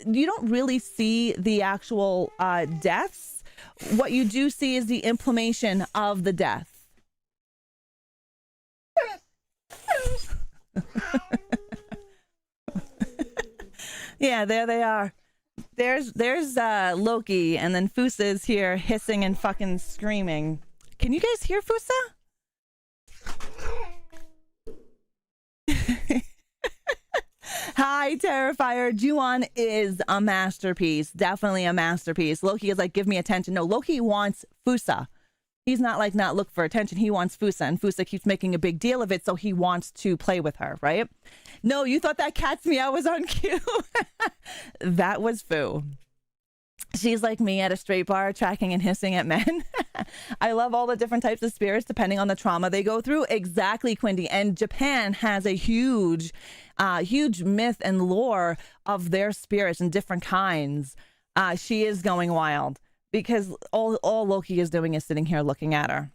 You don't really see the actual deaths. What you do see is the inflammation of the death. Yeah, there they are. There's Loki, and then Fusa's here hissing and fucking screaming. Can you guys hear Fusa? Hi, Terrifier. Ju-on is a masterpiece. Definitely a masterpiece. Loki is like, give me attention. No, Loki wants Fusa. He's not like, not look for attention. He wants Fusa, and Fusa keeps making a big deal of it, so he wants to play with her, right? No, you thought that cat's meow was on cue. That was Fu. She's like me at a straight bar, tracking and hissing at men. I love all the different types of spirits depending on the trauma they go through. Exactly, Quindy. And Japan has a huge myth and lore of their spirits and different kinds. She is going wild because all Loki is doing is sitting here looking at her.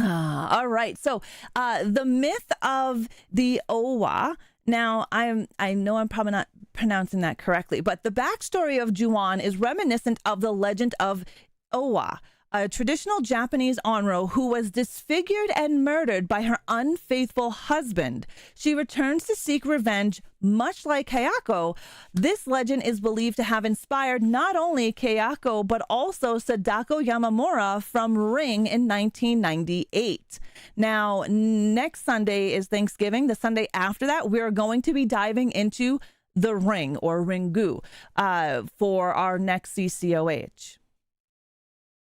All right. So the myth of the Owa Now, I know I'm probably not pronouncing that correctly, but the backstory of Ju-on is reminiscent of the legend of Owa, a traditional Japanese onro who was disfigured and murdered by her unfaithful husband. She returns to seek revenge, much like Kayako. This legend is believed to have inspired not only Kayako, but also Sadako Yamamura from Ring in 1998. Now, next Sunday is Thanksgiving. The Sunday after that, we're going to be diving into the Ring, or Ringu, for our next CCoH.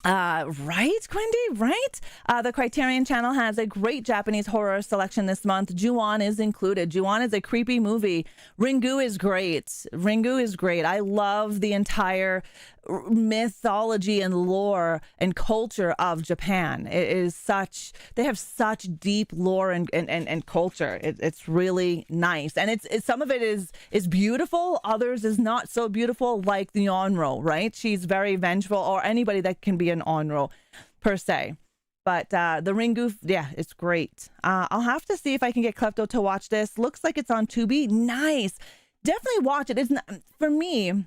Right, Quindy, right? The Criterion Channel has a great Japanese horror selection this month. Ju-on is included. Ju-on is a creepy movie. Ringu is great. Ringu is great. I love the entire mythology and lore and culture of Japan. It is such, they have such deep lore and culture. It's really nice. And it's some of it is beautiful. Others is not so beautiful, like the onro, right? She's very vengeful, or anybody that can be an onro per se. But the Ringu, yeah, it's great. I'll have to see if I can get Klepto to watch this. Looks like it's on Tubi. Nice. Definitely watch it. It's not, for me,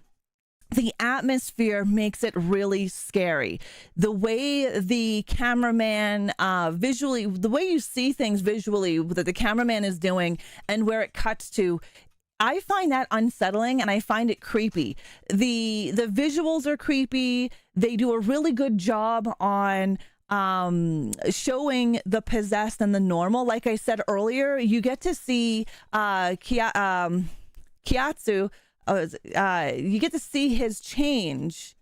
the atmosphere makes it really scary. The way the cameraman visually, the way you see things visually that the cameraman is doing and where it cuts to, I find that unsettling and I find it creepy. The visuals are creepy. They do a really good job on showing the possessed and the normal. Like I said earlier, you get to see Kiatsu. You get to see his change.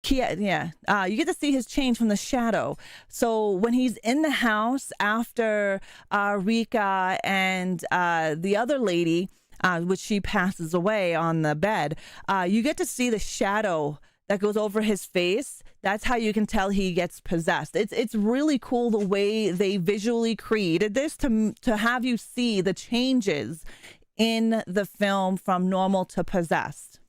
You get to see his change from the shadow. So when he's in the house after Rika and the other lady, which she passes away on the bed, you get to see the shadow that goes over his face. That's how you can tell he gets possessed. It's really cool the way they visually created this to have you see the changes in the film from normal to possessed.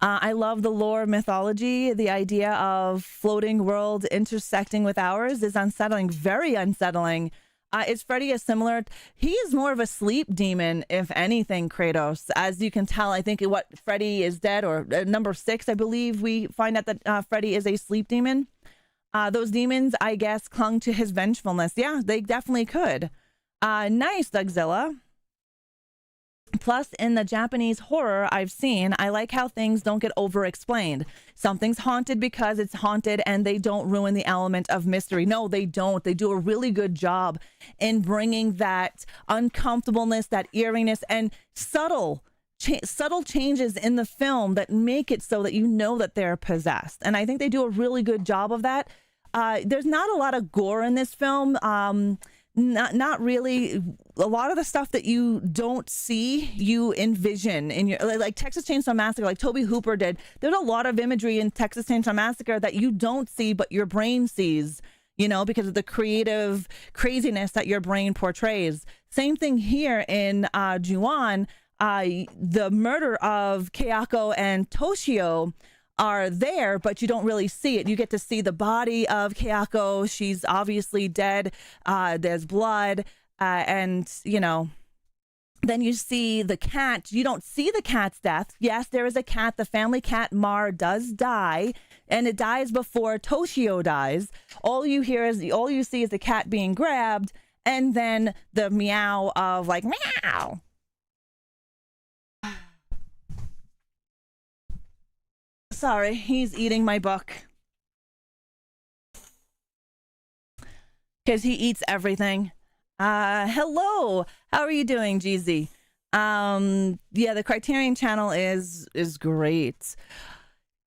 I love the lore mythology. The idea of floating world intersecting with ours is unsettling, very unsettling. Is Freddy a similar? He is more of a sleep demon, if anything, Kratos. As you can tell, I think what Freddy is dead, or number 6, I believe we find out that Freddy is a sleep demon. Those demons, I guess, clung to his vengefulness. Yeah, they definitely could. Nice, Dougzilla. Plus, in the Japanese horror I've seen, I like how things don't get over-explained. Something's haunted because it's haunted, and they don't ruin the element of mystery. No, they don't. They do a really good job in bringing that uncomfortableness, that eeriness, and subtle changes in the film that make it so that you know that they're possessed. And I think they do a really good job of that. There's not a lot of gore in this film. Not really. A lot of the stuff that you don't see, you envision in your, like Texas Chainsaw Massacre, like Tobe Hooper did. There's a lot of imagery in Texas Chainsaw Massacre that you don't see, but your brain sees, you know, because of the creative craziness that your brain portrays. Same thing here in Ju-on. The murder of Kayako and Toshio are there, but you don't really see it. You get to see the body of Kayako. She's obviously dead. There's blood. And, you know, then you see the cat. You don't see the cat's death. Yes, there is a cat. The family cat Mar does die, and it dies before Toshio dies. All you see is the cat being grabbed, and then the meow of like, meow. Sorry, he's eating my book. Because he eats everything. Hello. How are you doing, GZ? Yeah, the Criterion Channel is great.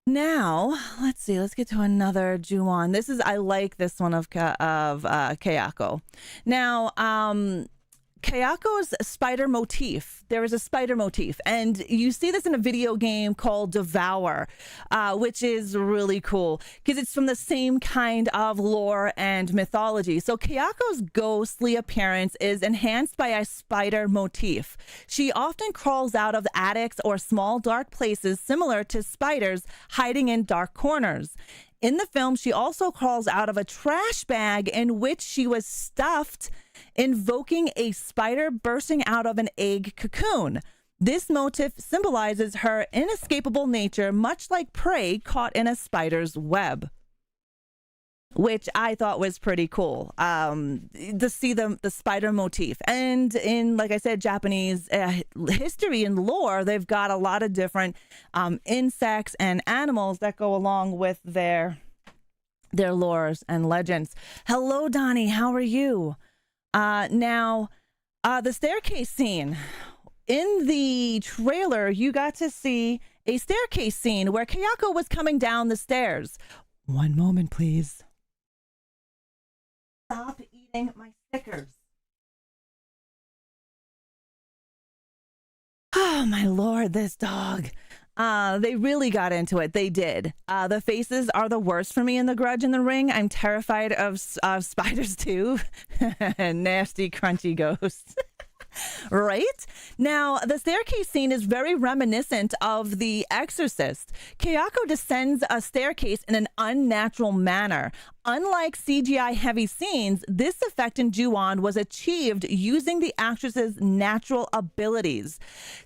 Now, let's see. Let's get to another Ju-on. I like this one of Kayako. Now, Kayako's spider motif. There is a spider motif, and you see this in a video game called Devour, which is really cool because it's from the same kind of lore and mythology. So Kayako's ghostly appearance is enhanced by a spider motif. She often crawls out of attics or small dark places similar to spiders hiding in dark corners. In the film, she also crawls out of a trash bag in which she was stuffed, invoking a spider bursting out of an egg cocoon. This motif symbolizes her inescapable nature, much like prey caught in a spider's web, which I thought was pretty cool to see the spider motif. And in, like I said, Japanese history and lore, they've got a lot of different insects and animals that go along with their lores and legends. Hello, Donnie. How are you? Now, the staircase scene. In the trailer, you got to see a staircase scene where Kayako was coming down the stairs. One moment, please. Stop eating my Snickers. Oh, my Lord, this dog. They really got into it. They did. The faces are the worst for me in The Grudge and The Ring. I'm terrified of spiders, too. Nasty, crunchy ghosts. Right? Now, the staircase scene is very reminiscent of The Exorcist. Kayako descends a staircase in an unnatural manner. Unlike CGI-heavy scenes, this effect in Ju-on was achieved using the actress's natural abilities.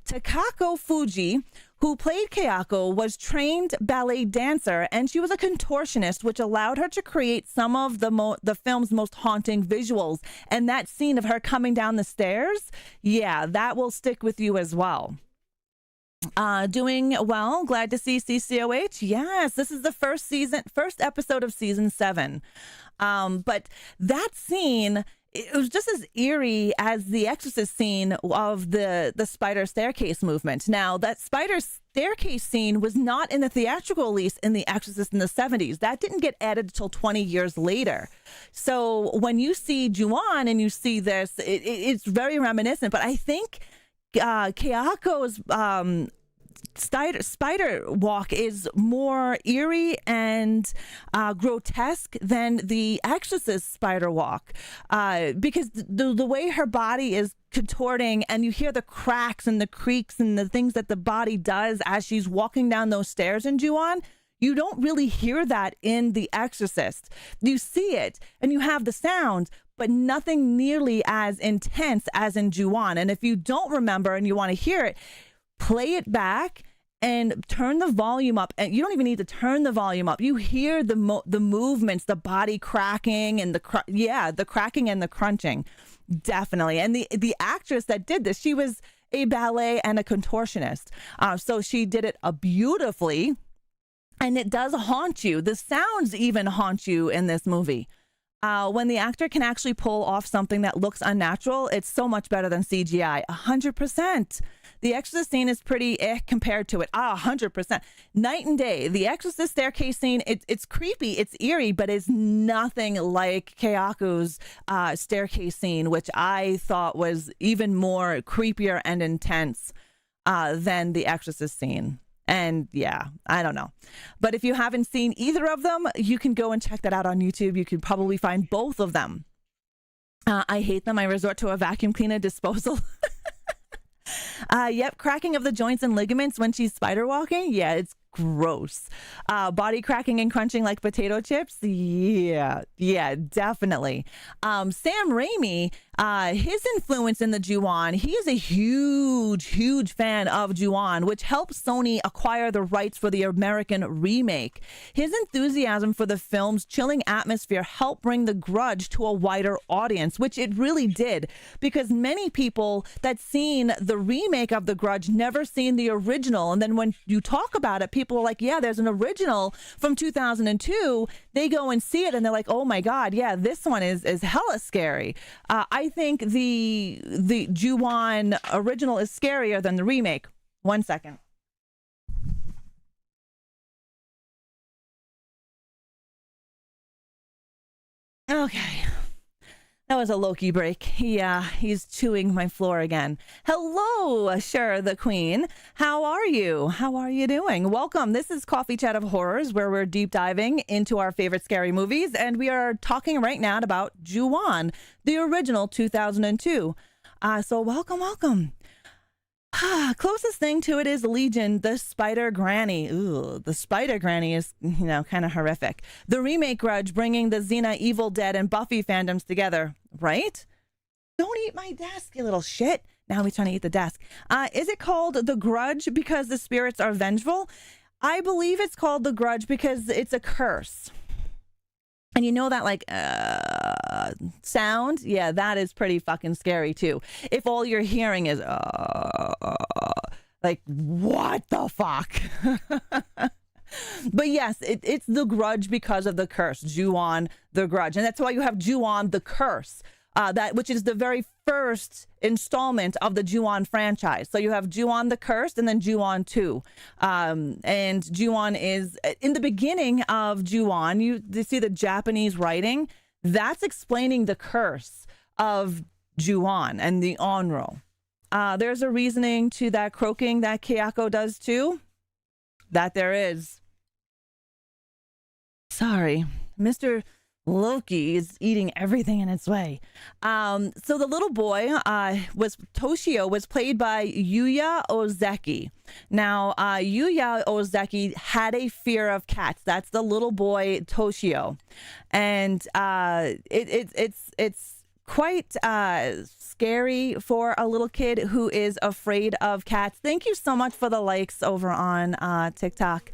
Takako Fuji, who played Kayako, was trained ballet dancer, and she was a contortionist, which allowed her to create some of the film's most haunting visuals. And that scene of her coming down the stairs, yeah, that will stick with you as well. Doing well. Glad to see CCoH. Yes, this is the first episode of season 7. But that scene, it was just as eerie as the Exorcist scene of the spider staircase movement. Now, that spider staircase scene was not in the theatrical release in The Exorcist in the 70s. That didn't get added until 20 years later. So when you see Ju-on and you see this, it's very reminiscent. But I think Kayako's spider walk is more eerie and grotesque than the Exorcist spider walk, because the way her body is contorting, and you hear the cracks and the creaks and the things that the body does as she's walking down those stairs in Ju-on. You don't really hear that in The Exorcist. You see it and you have the sound, but nothing nearly as intense as in Ju-on. And if you don't remember and you want to hear it, play it back and turn the volume up. And you don't even need to turn the volume up. You hear the movements, the body cracking and the cracking and the crunching. Definitely. And the actress that did this, she was a ballet and a contortionist. So she did it beautifully. And it does haunt you. The sounds even haunt you in this movie. When the actor can actually pull off something that looks unnatural, it's so much better than CGI. 100%. The Exorcist scene is pretty compared to it. 100%. Night and day. The Exorcist staircase scene, it's creepy, it's eerie, but it's nothing like Kayako's staircase scene, which I thought was even more creepier and intense than the Exorcist scene. And yeah, I don't know. But if you haven't seen either of them, you can go and check that out on YouTube. You can probably find both of them. I hate them. I resort to a vacuum cleaner disposal. Yep, cracking of the joints and ligaments when she's spider walking. Yeah, it's gross. Body cracking and crunching like potato chips. Yeah, definitely. Sam Raimi, his influence in the Ju-on, he is a huge fan of Ju-on, which helped Sony acquire the rights for the American remake. His enthusiasm for the film's chilling atmosphere helped bring The Grudge to a wider audience, which it really did, because many people that seen the remake of The Grudge never seen the original. And then when you talk about it, people are like, yeah, there's an original from 2002. They go and see it and they're like, oh my God, yeah, this one is hella scary. I think the Ju-on original is scarier than the remake. 1 second. Okay. That was a Loki break. Yeah, he's chewing my floor again. Hello, Sure the Queen. How are you? How are you doing? Welcome. This is Coffee Chat of Horrors, where we're deep diving into our favorite scary movies, and we are talking right now about Ju-on, the original 2002. So welcome. Closest thing to it is Legion, the Spider Granny. Ooh, the Spider Granny is, kind of horrific. The remake Grudge, bringing the Xena, Evil Dead, and Buffy fandoms together, right? Don't eat my desk, you little shit. Now he's trying to eat the desk. Is it called The Grudge because the spirits are vengeful? I believe it's called The Grudge because it's a curse. And you know that sound? Yeah, that is pretty fucking scary too. If all you're hearing is what the fuck? But yes, it's The Grudge because of the curse. Ju-on, The Grudge. And that's why you have Ju-on, The Curse. Which is the very first installment of the Ju-on franchise. So you have Ju-on the Cursed and then Ju-on 2. And Ju-on is in the beginning of Ju-on. You see the Japanese writing that's explaining the curse of Ju-on and the Onro. There's a reasoning to that croaking that Kayako does too. That there is. Sorry, Mr. Loki is eating everything in its way. So the little boy Toshio was played by Yuya Ozeki. Now, Yuya Ozeki had a fear of cats. That's the little boy Toshio, and it's quite scary for a little kid who is afraid of cats. Thank you so much for the likes over on TikTok.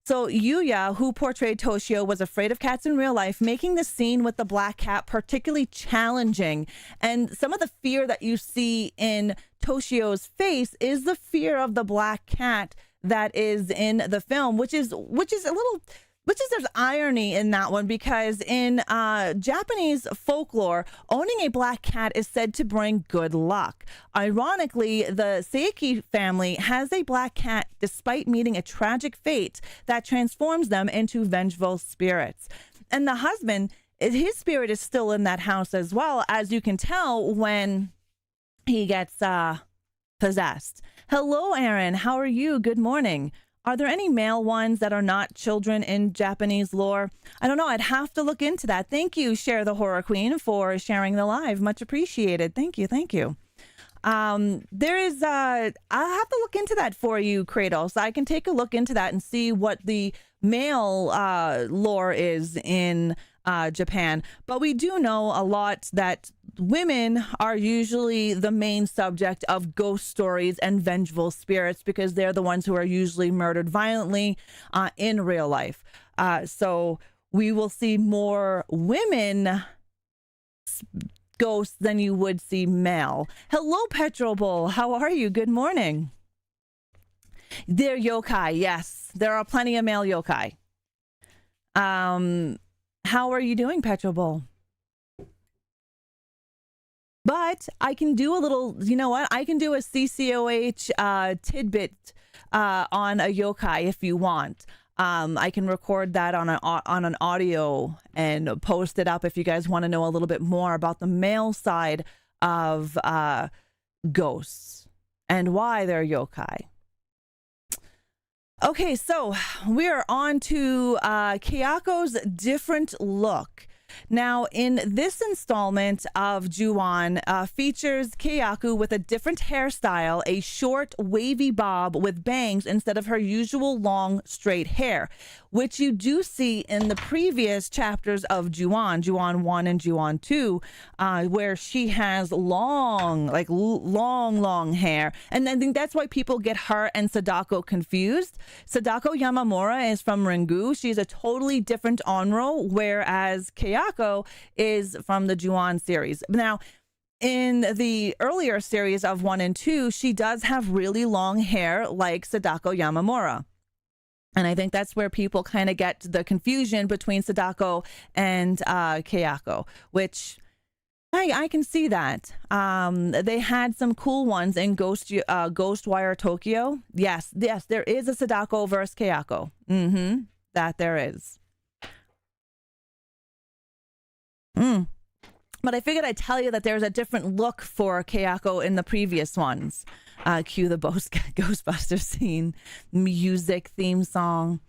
So Yuya, who portrayed Toshio, was afraid of cats in real life, making the scene with the black cat particularly challenging. And some of the fear that you see in Toshio's face is the fear of the black cat that is in the film, which is there's irony in that one, because in Japanese folklore, owning a black cat is said to bring good luck. Ironically, the Seiki family has a black cat despite meeting a tragic fate that transforms them into vengeful spirits. And the husband, his spirit is still in that house as well, as you can tell when he gets possessed. Hello, Aaron. How are you? Good morning. Are there any male ones that are not children in Japanese lore? I don't know. I'd have to look into that. Thank you, Share the Horror Queen, for sharing the live. Much appreciated. Thank you. Thank you. There is, I'll have to look into that for you, Kratos. I can take a look into that and see what the male lore is in Japan. But we do know a lot that women are usually the main subject of ghost stories and vengeful spirits, because they're the ones who are usually murdered violently in real life. So we will see more women ghosts than you would see male. Hello, Petrol Bull. How are you? Good morning. They're yokai. Yes, there are plenty of male yokai. How are you doing, Petrol Bull? But I can do a little, you know what? I can do a CCoH tidbit on a yokai if you want. I can record that on an audio and post it up if you guys want to know a little bit more about the male side of ghosts and why they're yokai. Okay, so we are on to Kayako's different look. Now, in this installment of Ju-on, features Kayako with a different hairstyle, a short, wavy bob with bangs instead of her usual long, straight hair, which you do see in the previous chapters of Ju-on, Ju-on 1 and Ju-on 2, where she has long hair. And I think that's why people get her and Sadako confused. Sadako Yamamura is from Ringu. She's a totally different Onro, whereas Kayako is from the Ju-on series. Now, in the earlier series of 1 and 2, she does have really long hair like Sadako Yamamura. And I think that's where people kind of get the confusion between Sadako and Kayako, which I can see that. They had some cool ones in Ghostwire Tokyo. Yes, there is a Sadako versus Kayako. That there is. But I figured I'd tell you that there's a different look for Kayako in the previous ones. Cue the Ghostbusters scene, music, theme song.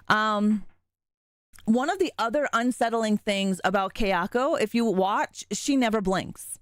One of the other unsettling things about Kayako, if you watch, she never blinks.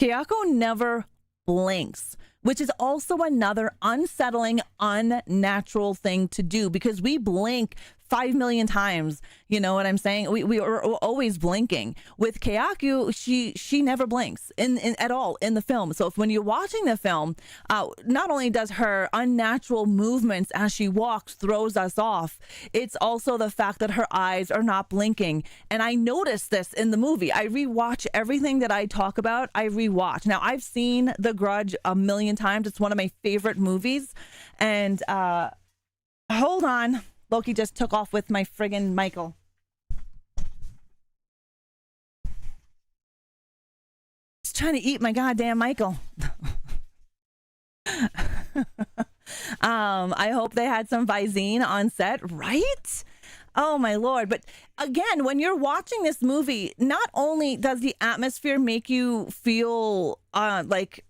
Kayako never blinks, which is also another unsettling, unnatural thing to do because we blink 5 million times. You know what I'm saying? We are always blinking. With Kayako, she never blinks at all in the film. So when you're watching the film, not only does her unnatural movements as she walks throws us off, it's also the fact that her eyes are not blinking. And I noticed this in the movie. I rewatch everything that I talk about. I rewatch. Now, I've seen The Grudge a million times. It's one of my favorite movies. And hold on. Loki just took off with my friggin' Michael. He's trying to eat my goddamn Michael. I hope they had some Visine on set, right? Oh my Lord. But again, when you're watching this movie, not only does the atmosphere make you feel like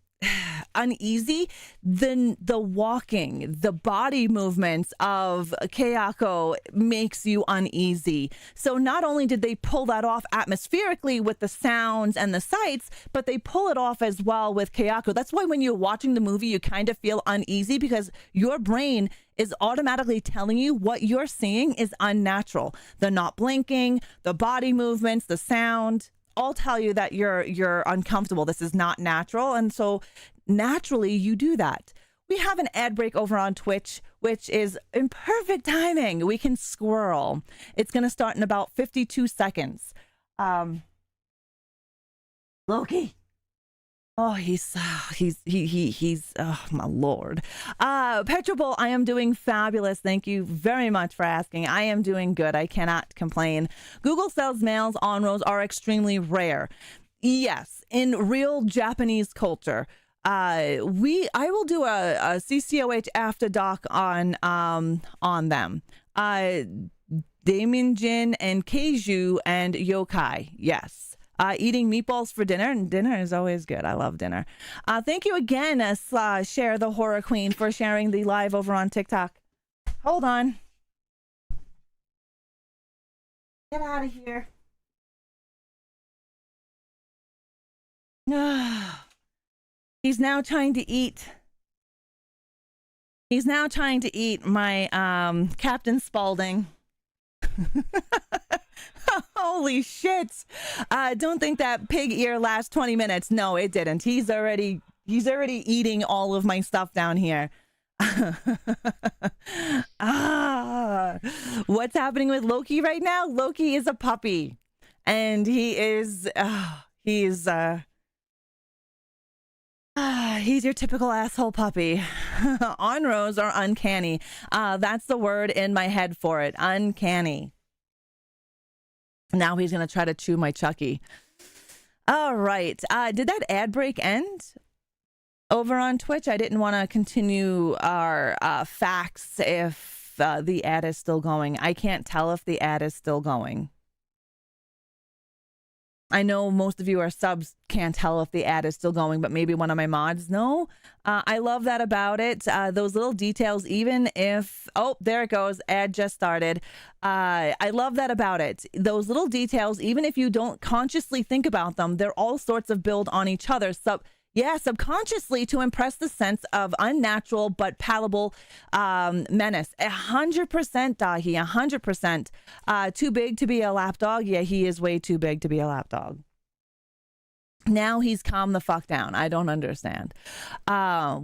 uneasy, then the walking, the body movements of Kayako makes you uneasy. So not only did they pull that off atmospherically with the sounds and the sights, but they pull it off as well with Kayako. That's why when you're watching the movie, you kind of feel uneasy because your brain is automatically telling you what you're seeing is unnatural. The not blinking, the body movements, the sound, all tell you that you're uncomfortable. This is not natural. And so naturally you do that. We have an ad break over on Twitch, which is in perfect timing. We can squirrel. It's going to start in about 52 seconds. Loki. Oh, he's oh my Lord. Petrobol, I am doing fabulous. Thank you very much for asking. I am doing good. I cannot complain. Google says males on rows are extremely rare. Yes, in real Japanese culture. I will do a CCoH after doc on them. Daeminjin and Keiju and Yokai. Yes. Eating meatballs for dinner, and dinner is always good. I love dinner. Thank you again, Share the Horror Queen, for sharing the live over on TikTok. Hold on. Get out of here. He's now trying to eat. He's now trying to eat my Captain Spaulding. Holy shit. Don't think that pig ear lasts 20 minutes. No, it didn't. He's already eating all of my stuff down here. What's happening with Loki right now? Loki is a puppy. And he's your typical asshole puppy. On-rows are uncanny. That's the word in my head for it. Uncanny. Now he's going to try to chew my Chucky. All right. Did that ad break end over on Twitch? I didn't want to continue our facts if the ad is still going. I can't tell if the ad is still going. I know most of you are subs, can't tell if the ad is still going, but maybe one of my mods know. I love that about it. Those little details, even if, oh, there it goes. Ad just started. I love that about it. Those little details, even if you don't consciously think about them, they're all sorts of build on each other. Subconsciously to impress the sense of unnatural but palatable menace. 100%, Dahi, 100%. Too big to be a lapdog? Yeah, he is way too big to be a lapdog. Now he's calmed the fuck down. I don't understand.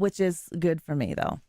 Which is good for me, though.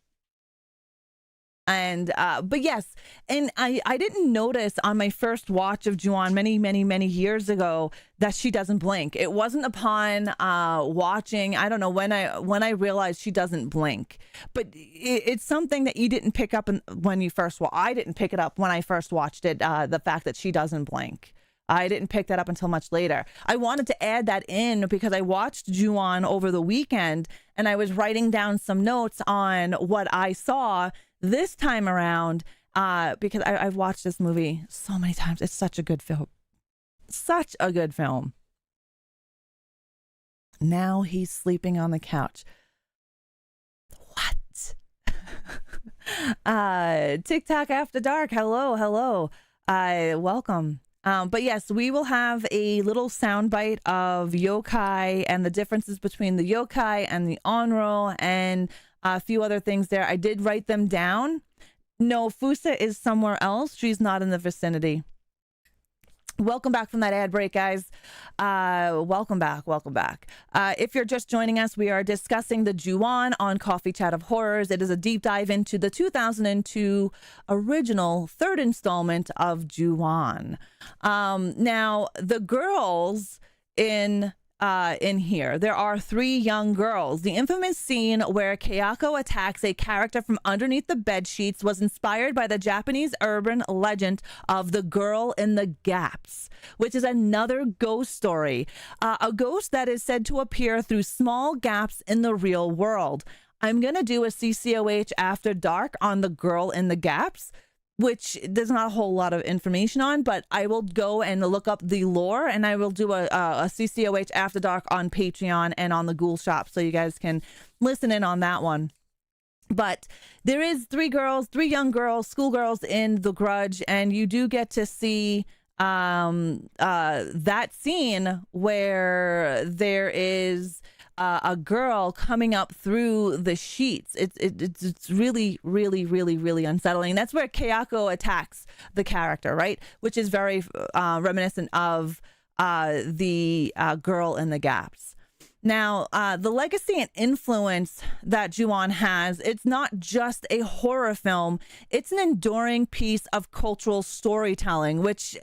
And but yes, and I didn't notice on my first watch of Ju-on many years ago that she doesn't blink. It wasn't upon watching, I don't know, when I realized she doesn't blink. But it's something that you didn't pick up when you first I didn't pick it up when I first watched it, the fact that she doesn't blink. I didn't pick that up until much later. I wanted to add that in because I watched Ju-on over the weekend and I was writing down some notes on what I saw this time around, because I've watched this movie so many times. It's such a good film. Such a good film. Now he's sleeping on the couch. What? TikTok After Dark. Hello. Welcome. But yes, we will have a little soundbite of yokai and the differences between the yokai and the onro and a few other things there. I did write them down. No, Fusa is somewhere else. She's not in the vicinity. Welcome back from that ad break, guys. Welcome back. If you're just joining us, we are discussing the Ju-on on Coffee Chat of Horrors. It is a deep dive into the 2002 original third installment of Ju-on. Now, the girls in here, there are 3 young girls. The infamous scene where Kayako attacks a character from underneath the bed sheets was inspired by the Japanese urban legend of the girl in the gaps, which is another ghost story, a ghost that is said to appear through small gaps in the real world. I'm gonna do a CCoH After Dark on the girl in the gaps, which there's not a whole lot of information on, but I will go and look up the lore, and I will do a CCoH After Dark on Patreon and on the Ghoul Shop, so you guys can listen in on that one. But there is 3 young girls, schoolgirls in The Grudge, and you do get to see that scene where there is a girl coming up through the sheets. It's really, really, really, really unsettling. That's where Kayako attacks the character, right? Which is very reminiscent of the girl in the gaps. Now, the legacy and influence that Ju-on has, it's not just a horror film, it's an enduring piece of cultural storytelling, which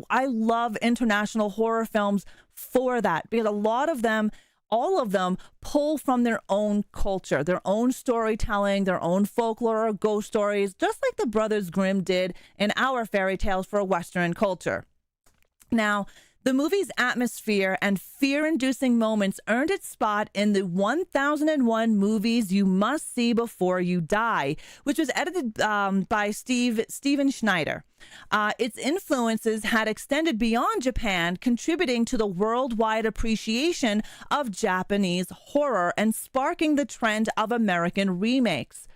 I love international horror films for that, because a lot of them, all of them, pull from their own culture, their own storytelling, their own folklore, ghost stories, just like the Brothers Grimm did in our fairy tales for Western culture. Now, the movie's atmosphere and fear-inducing moments earned its spot in the 1001 Movies You Must See Before You Die, which was edited by Steven Schneider. Its influences had extended beyond Japan, contributing to the worldwide appreciation of Japanese horror and sparking the trend of American remakes,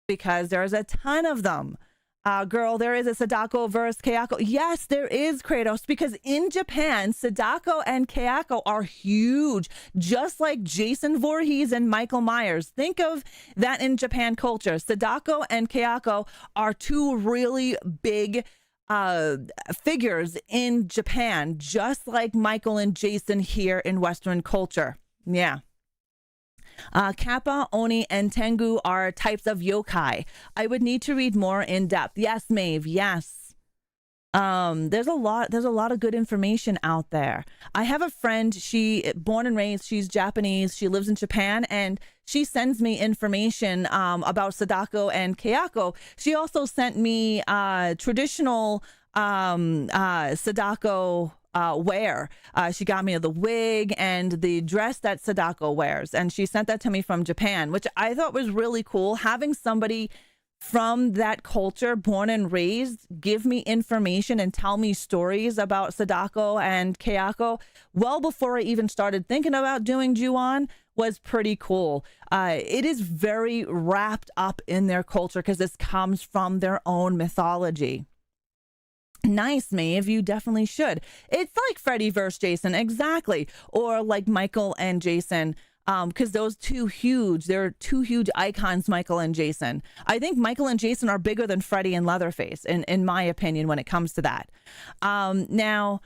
because there's a ton of them. Girl, there is a Sadako versus Kayako. Yes, there is, Kratos, because in Japan, Sadako and Kayako are huge, just like Jason Voorhees and Michael Myers. Think of that in Japan culture. Sadako and Kayako are 2 really big figures in Japan, just like Michael and Jason here in Western culture. Yeah. Kappa, Oni, and Tengu are types of yokai. I would need to read more in depth. Yes, Maeve, yes. There's a lot of good information out there. I have a friend, born and raised, she's Japanese, she lives in Japan, and she sends me information about Sadako and Kayako. She also sent me traditional Sadako wear. She got me the wig and the dress that Sadako wears, and she sent that to me from Japan, which I thought was really cool. Having somebody from that culture, born and raised, give me information and tell me stories about Sadako and Kayako well before I even started thinking about doing Ju-on was pretty cool. It is very wrapped up in their culture because this comes from their own mythology. Nice, Maeve, you definitely should. It's like Freddy versus Jason, exactly. Or like Michael and Jason, because they're 2 huge icons, Michael and Jason. I think Michael and Jason are bigger than Freddy and Leatherface, in my opinion, when it comes to that. Now,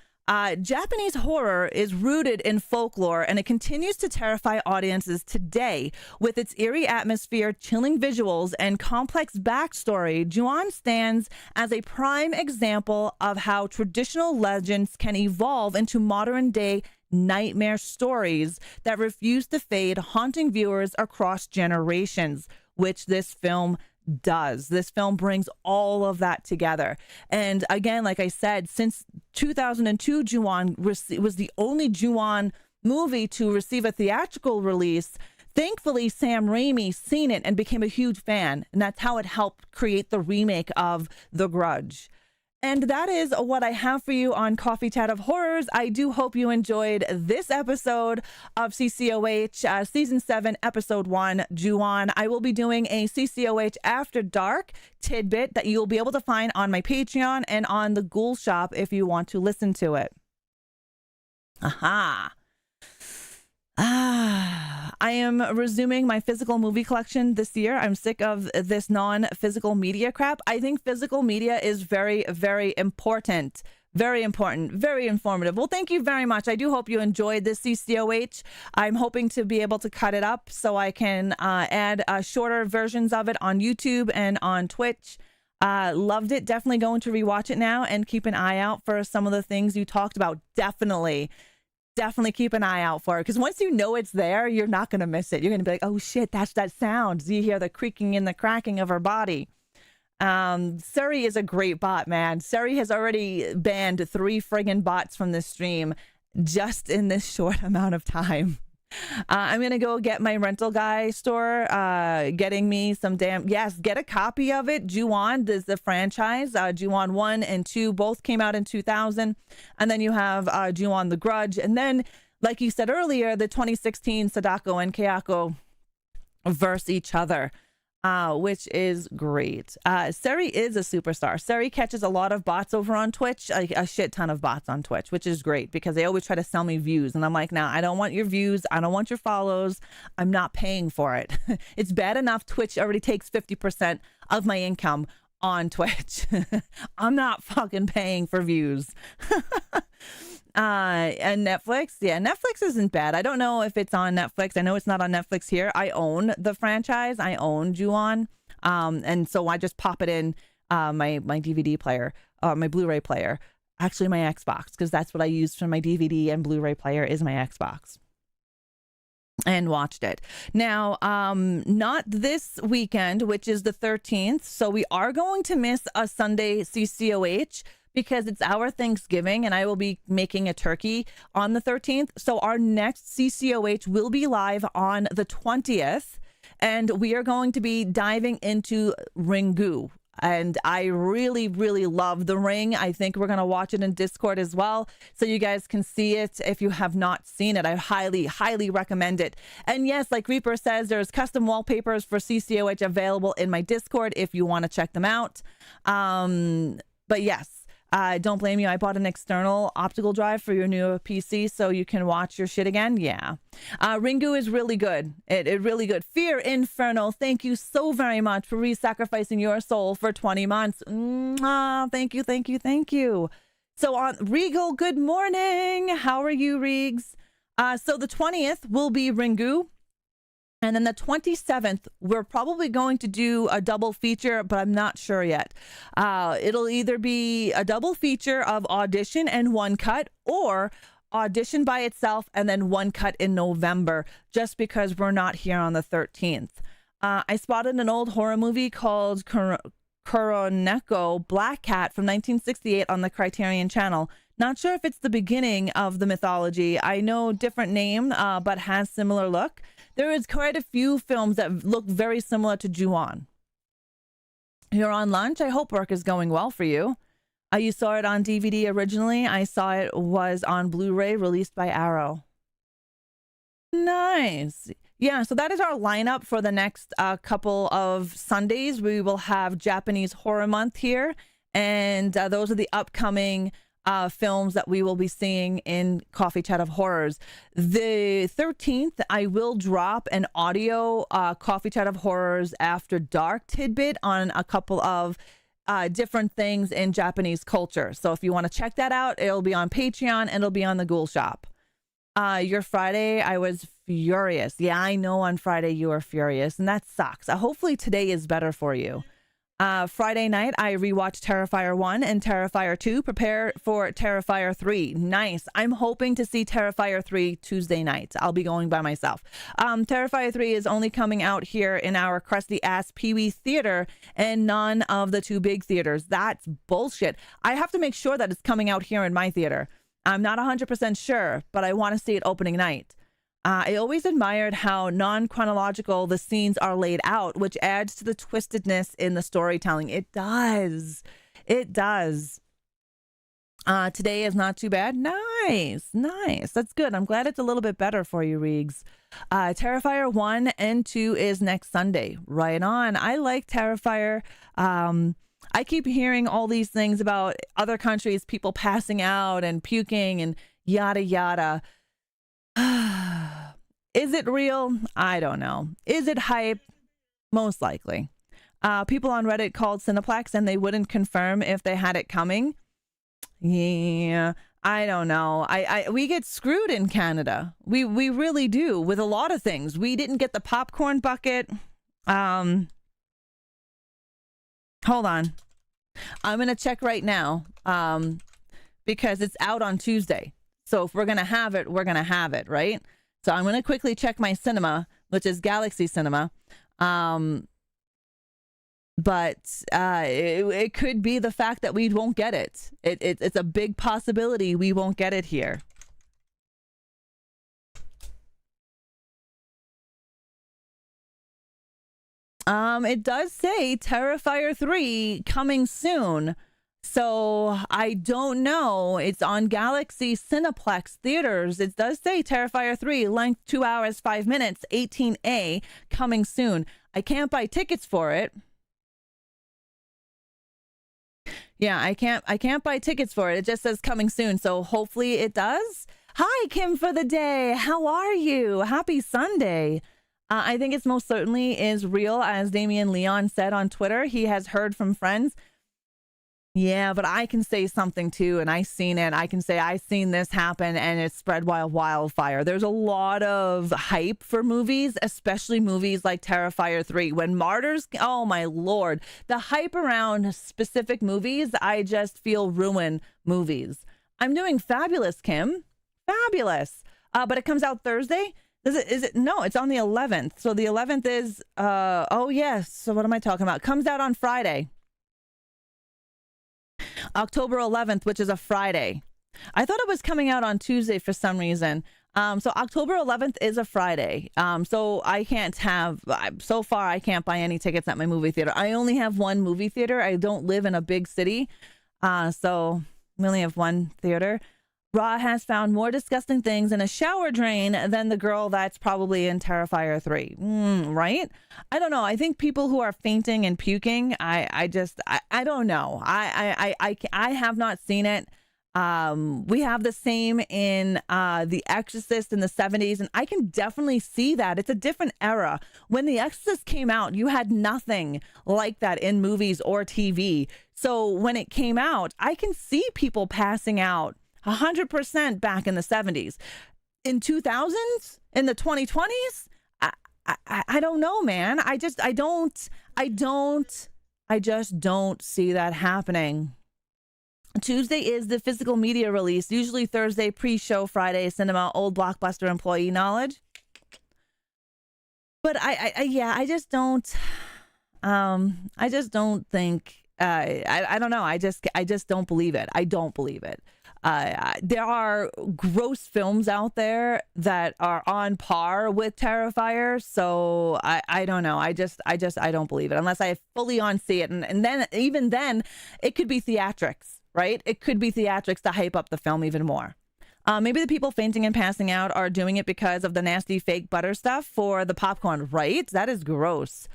Japanese horror is rooted in folklore, and it continues to terrify audiences today. With its eerie atmosphere, chilling visuals, and complex backstory, Ju-on stands as a prime example of how traditional legends can evolve into modern-day nightmare stories that refuse to fade, haunting viewers across generations, which this film does. This film brings all of that together. And again, like I said, since 2002, Ju-on was the only Ju-on movie to receive a theatrical release. Thankfully, Sam Raimi seen it and became a huge fan, and that's how it helped create the remake of The Grudge. And that is what I have for you on Coffee Chat of Horrors. I do hope you enjoyed this episode of CCoH Season 7, Episode 1, Ju-on. I will be doing a CCoH After Dark tidbit that you'll be able to find on my Patreon and on the Ghoul Shop if you want to listen to it. Aha. I am resuming my physical movie collection this year. I'm sick of this non-physical media crap. I think physical media is very, very important. Very important, very informative. Well, thank you very much. I do hope you enjoyed this CCoH. I'm hoping to be able to cut it up so I can add shorter versions of it on YouTube and on Twitch. Loved it. Definitely going to rewatch it now and keep an eye out for some of the things you talked about. Definitely keep an eye out for it, because once you know it's there, you're not going to miss it. You're going to be like, oh shit, that's that sound. You hear the creaking and the cracking of her body. Suri is a great bot, man. Suri has already banned 3 friggin' bots from this stream just in this short amount of time. I'm gonna go get my rental guy store, getting me some get a copy of it. Ju-on is the franchise. Ju-on 1 and 2 both came out in 2000, and then you have Ju-on the Grudge, and then, like you said earlier, the 2016 Sadako and Kayako verse each other, which is great. Suri is a superstar. Suri catches a lot of bots over on Twitch, like a shit ton of bots on Twitch, which is great because they always try to sell me views. And I'm like, nah, I don't want your views. I don't want your follows. I'm not paying for it. It's bad enough Twitch already takes 50% of my income on Twitch. I'm not fucking paying for views. And Netflix, Netflix isn't bad. I don't know if it's on Netflix. I know it's not on Netflix here. I own the franchise. I own Ju-on, and so I just pop it in my DVD player, my Blu-ray player. Actually, my Xbox, because that's what I use for my DVD and Blu-ray player is my Xbox. And watched it. Now, not this weekend, which is the 13th. So we are going to miss a Sunday CCoH, because it's our Thanksgiving and I will be making a turkey on the 13th. So our next CCoH will be live on the 20th, and we are going to be diving into Ringu. And I really, really love The Ring. I think we're going to watch it in Discord as well, so you guys can see it if you have not seen it. I highly, highly recommend it. And yes, like Reaper says, there's custom wallpapers for CCoH available in my Discord if you want to check them out. But yes, don't blame you. I bought an external optical drive for your new PC so you can watch your shit again. Yeah. Ringu is really good. It really good. Fear Inferno, thank you so very much for re-sacrificing your soul for 20 months. Thank you, thank you, thank you. So on Regal, good morning. How are you, Regs? So the 20th will be Ringu. And then the 27th, we're probably going to do a double feature, but I'm not sure yet. It'll either be a double feature of Audition and One Cut, or Audition by itself and then One Cut in November, just because we're not here on the 13th. I spotted an old horror movie called Kuroneko Black Cat from 1968 on the Criterion Channel. Not sure if it's the beginning of the mythology. I know different name, but has similar look. There is quite a few films that look very similar to Ju-on. You're on lunch? I hope work is going well for you. You saw it on DVD originally. I saw it was on Blu-ray released by Arrow. Nice. Yeah, so that is our lineup for the next couple of Sundays. We will have Japanese Horror Month here, and those are the upcoming films that we will be seeing in Coffee Chat of Horrors. The 13th, I will drop an audio Coffee Chat of Horrors After Dark tidbit on a couple of different things in Japanese culture. So if you want to check that out, it'll be on Patreon and it'll be on the Ghoul Shop. Your Friday, I was furious. Yeah, I know on Friday you were furious, and that sucks. Hopefully today is better for you. Friday night, I rewatched Terrifier 1 and Terrifier 2. Prepare for Terrifier 3. Nice. I'm hoping to see Terrifier 3 Tuesday night. I'll be going by myself. Terrifier 3 is only coming out here in our crusty-ass Pee-wee theater and none of the 2 big theaters. That's bullshit. I have to make sure that it's coming out here in my theater. I'm not 100% sure, but I want to see it opening night. I always admired how non-chronological the scenes are laid out, which adds to the twistedness in the storytelling. It does. It does. Today is not too bad. Nice. That's good. I'm glad it's a little bit better for you, Reegs. Terrifier 1 and 2 is next Sunday. Right on. I like Terrifier. I keep hearing all these things about other countries, people passing out and puking and yada yada. Is it real? I don't know. Is it hype? Most likely. People on Reddit called Cineplex and they wouldn't confirm if they had it coming. Yeah, I don't know. We get screwed in Canada. We really do with a lot of things. We didn't get the popcorn bucket. Hold on. I'm going to check right now because it's out on Tuesday. So if we're going to have it, we're going to have it, right? So I'm going to quickly check my cinema, which is Galaxy Cinema. But it could be the fact that we won't get it. It's a big possibility we won't get it here. It does say Terrifier 3 coming soon. So I don't know. It's on Galaxy Cineplex theaters. It does say Terrifier 3, length 2 hours, 5 minutes, 18A, coming soon. I can't buy tickets for it. Yeah, I can't buy tickets for it. It just says coming soon. So hopefully it does. Hi, Kim for the day. How are you? Happy Sunday. I think it's most certainly is real, as Damian Leon said on Twitter. He has heard from friends. Yeah, but I can say something too, and I seen it. I can say I seen this happen, and it spread wildfire. There's a lot of hype for movies, especially movies like Terrifier 3. When Martyrs, oh my lord, the hype around specific movies, I just feel ruin movies. I'm doing fabulous, Kim. Fabulous. But it comes out Thursday. Is it? No, it's on the 11th. So the 11th is, oh yes. So what am I talking about? Comes out on Friday. October 11th, which is a Friday. I thought it was coming out on Tuesday for some reason. So October 11th is a Friday. So I so far I can't buy any tickets at my movie theater. I only have one movie theater. I don't live in a big city. So we only have one theater. Ra has found more disgusting things in a shower drain than the girl that's probably in Terrifier 3. Right? I don't know. I think people who are fainting and puking, I don't know. I have not seen it. We have the same in The Exorcist in the 70s, and I can definitely see that. It's a different era. When The Exorcist came out, you had nothing like that in movies or TV. So when it came out, I can see people passing out 100% back in the 70s. In 2000s, in the 2020s, I don't know, man. I just don't see that happening. Tuesday is the physical media release. Usually Thursday, pre-show, Friday, cinema, old Blockbuster employee knowledge. But I just don't think, I don't know. I just don't believe it. I don't believe it. There are gross films out there that are on par with Terrifier, so I don't know. I don't believe it unless I fully on see it, and then even then, it could be theatrics, right? It could be theatrics to hype up the film even more. Maybe the people fainting and passing out are doing it because of the nasty fake butter stuff for the popcorn, right? That is gross.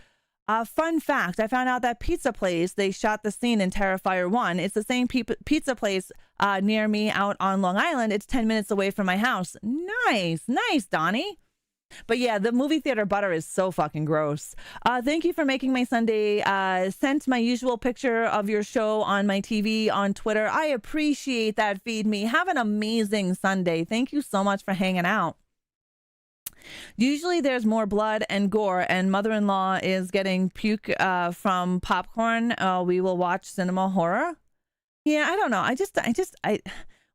Fun fact, I found out that pizza place they shot the scene in Terrifier 1. It's the same pizza place near me out on Long Island. It's 10 minutes away from my house. Nice, Donnie. But yeah, the movie theater butter is so fucking gross. Thank you for making my Sunday. Sent my usual picture of your show on my TV on Twitter. I appreciate that, Feed Me. Have an amazing Sunday. Thank you so much for hanging out. Usually there's more blood and gore, and mother-in-law is getting puke from popcorn. We will watch cinema horror. Yeah, I don't know. I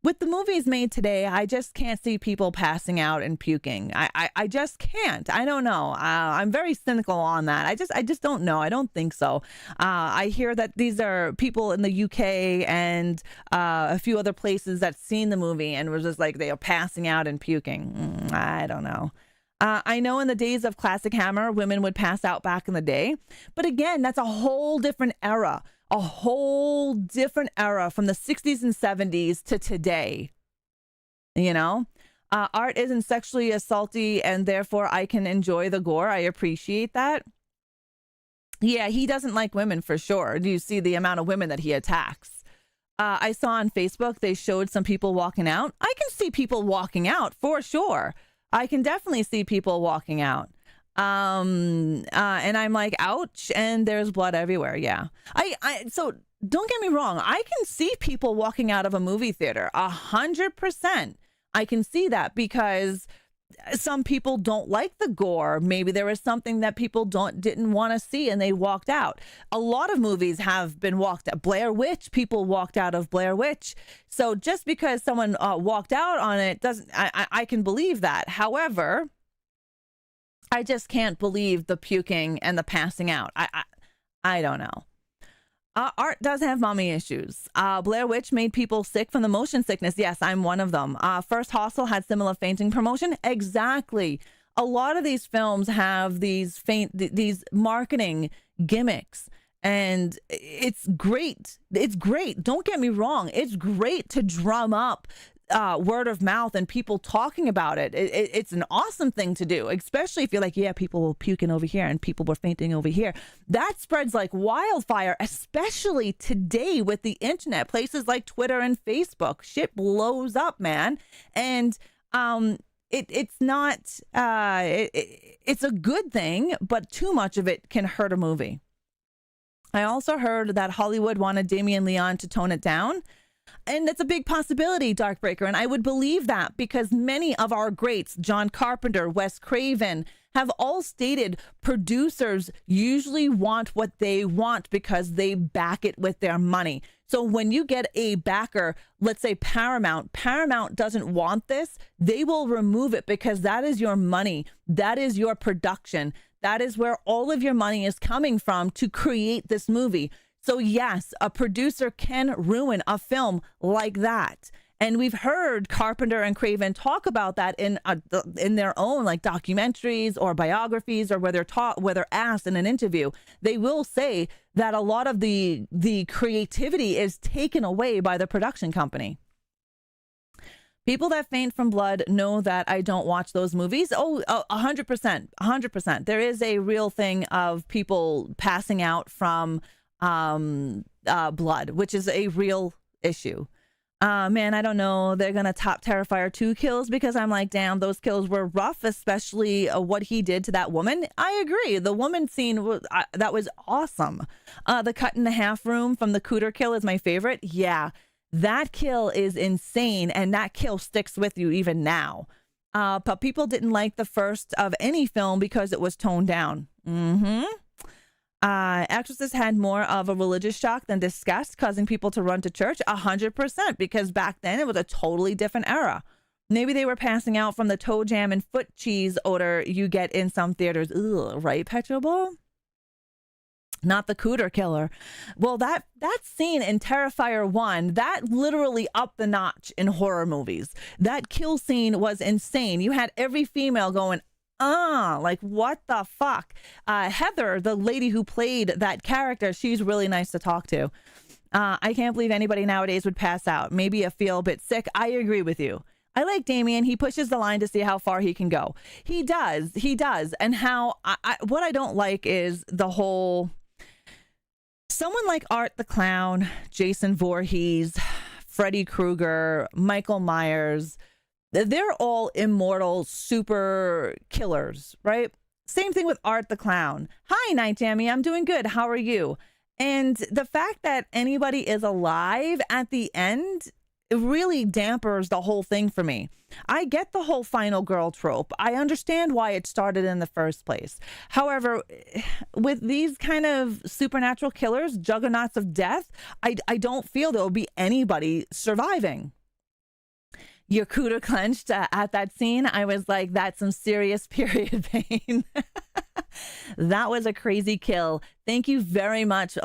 with the movies made today, I just can't see people passing out and puking. I just can't. I don't know. I'm very cynical on that. I just don't know. I don't think so. I hear that these are people in the UK and a few other places that seen the movie and was just like they are passing out and puking. I don't know. I know in the days of Classic Hammer, women would pass out back in the day. But again, that's a whole different era. a whole different era from the 60s and 70s to today. You know, art isn't sexually assaulty, and therefore I can enjoy the gore. I appreciate that. Yeah, he doesn't like women for sure. Do you see the amount of women that he attacks? I saw on Facebook they showed some people walking out. I can see people walking out for sure. I can definitely see people walking out. And I'm like, ouch, and there's blood everywhere. Yeah. So don't get me wrong. I can see people walking out of a movie theater 100%. I can see that because some people don't like the gore. Maybe there was something that people didn't want to see and they walked out. A lot of movies have been walked out. Blair Witch, people walked out of Blair Witch. So just because someone walked out on it doesn't, I can believe that. However, I just can't believe the puking and the passing out. I don't know. Art does have mommy issues. Blair Witch made people sick from the motion sickness. Yes, I'm one of them. First Hostel had similar fainting promotion. Exactly. A lot of these films have these marketing gimmicks, and it's great. It's great. Don't get me wrong. It's great to drum up word of mouth and people talking about it. It's an awesome thing to do, especially if you're like, yeah, people were puking over here and people were fainting over here. That spreads like wildfire, especially today with the internet. Places like Twitter and Facebook, shit blows up, man. And it's not it's a good thing, but too much of it can hurt a movie. I also heard that Hollywood wanted Damien Leone to tone it down. And that's a big possibility, Darkbreaker. And I would believe that because many of our greats, John Carpenter, Wes Craven, have all stated producers usually want what they want because they back it with their money. So when you get a backer, let's say Paramount doesn't want this, they will remove it because that is your money. That is your production. That is where all of your money is coming from to create this movie. So yes, a producer can ruin a film like that. And we've heard Carpenter and Craven talk about that in their own like documentaries or biographies, or where they're asked in an interview. They will say that a lot of the creativity is taken away by the production company. People that faint from blood know that I don't watch those movies. 100%. There is a real thing of people passing out from blood, which is a real issue. Man, I don't know. They're gonna top Terrifier 2 kills because I'm like, damn, those kills were rough, especially what he did to that woman. I agree. The woman scene that was awesome. The cut in the half room from the Cooter kill is my favorite. Yeah, that kill is insane, and that kill sticks with you even now. But people didn't like the first of any film because it was toned down. Actresses had more of a religious shock than disgust, causing people to run to church. 100%, because back then it was a totally different era. Maybe they were passing out from the toe jam and foot cheese odor you get in some theaters. Ugh, right, Petroball? Not the Cooter killer. Well, that scene in Terrifier 1, that literally upped the notch in horror movies. That kill scene was insane. You had every female going, like what the fuck? Heather, the lady who played that character, she's really nice to talk to. I can't believe anybody nowadays would pass out. Maybe feel a bit sick. I agree with you. I like Damien. He pushes the line to see how far he can go. He does. And how what I don't like is the whole someone like Art the Clown, Jason Voorhees, Freddy Krueger, Michael Myers. They're all immortal super killers, right? Same thing with Art the Clown. Hi, Night Jammy. I'm doing good. How are you? And the fact that anybody is alive at the end, it really dampers the whole thing for me. I get the whole final girl trope. I understand why it started in the first place. However, with these kind of supernatural killers, juggernauts of death, I don't feel there'll be anybody surviving. Your cooter clenched at that scene. I was like, that's some serious period pain. That was a crazy kill. Thank you very much,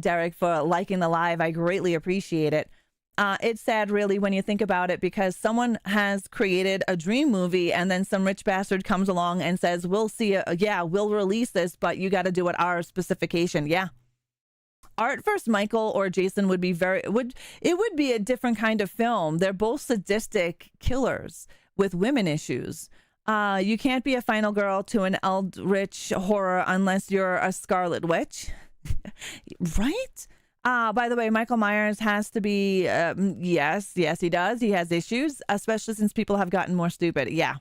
Derek, for liking the live. I greatly appreciate it. It's sad, really, when you think about it, because someone has created a dream movie and then some rich bastard comes along and says, we'll see, we'll release this, but you got to do it our specification. Yeah. Art versus Michael or Jason would be it would be a different kind of film. They're both sadistic killers with women issues. You can't be a final girl to an eldritch horror unless you're a Scarlet Witch. Right? By the way, Michael Myers has to be, yes, he does. He has issues, especially since people have gotten more stupid. Yeah.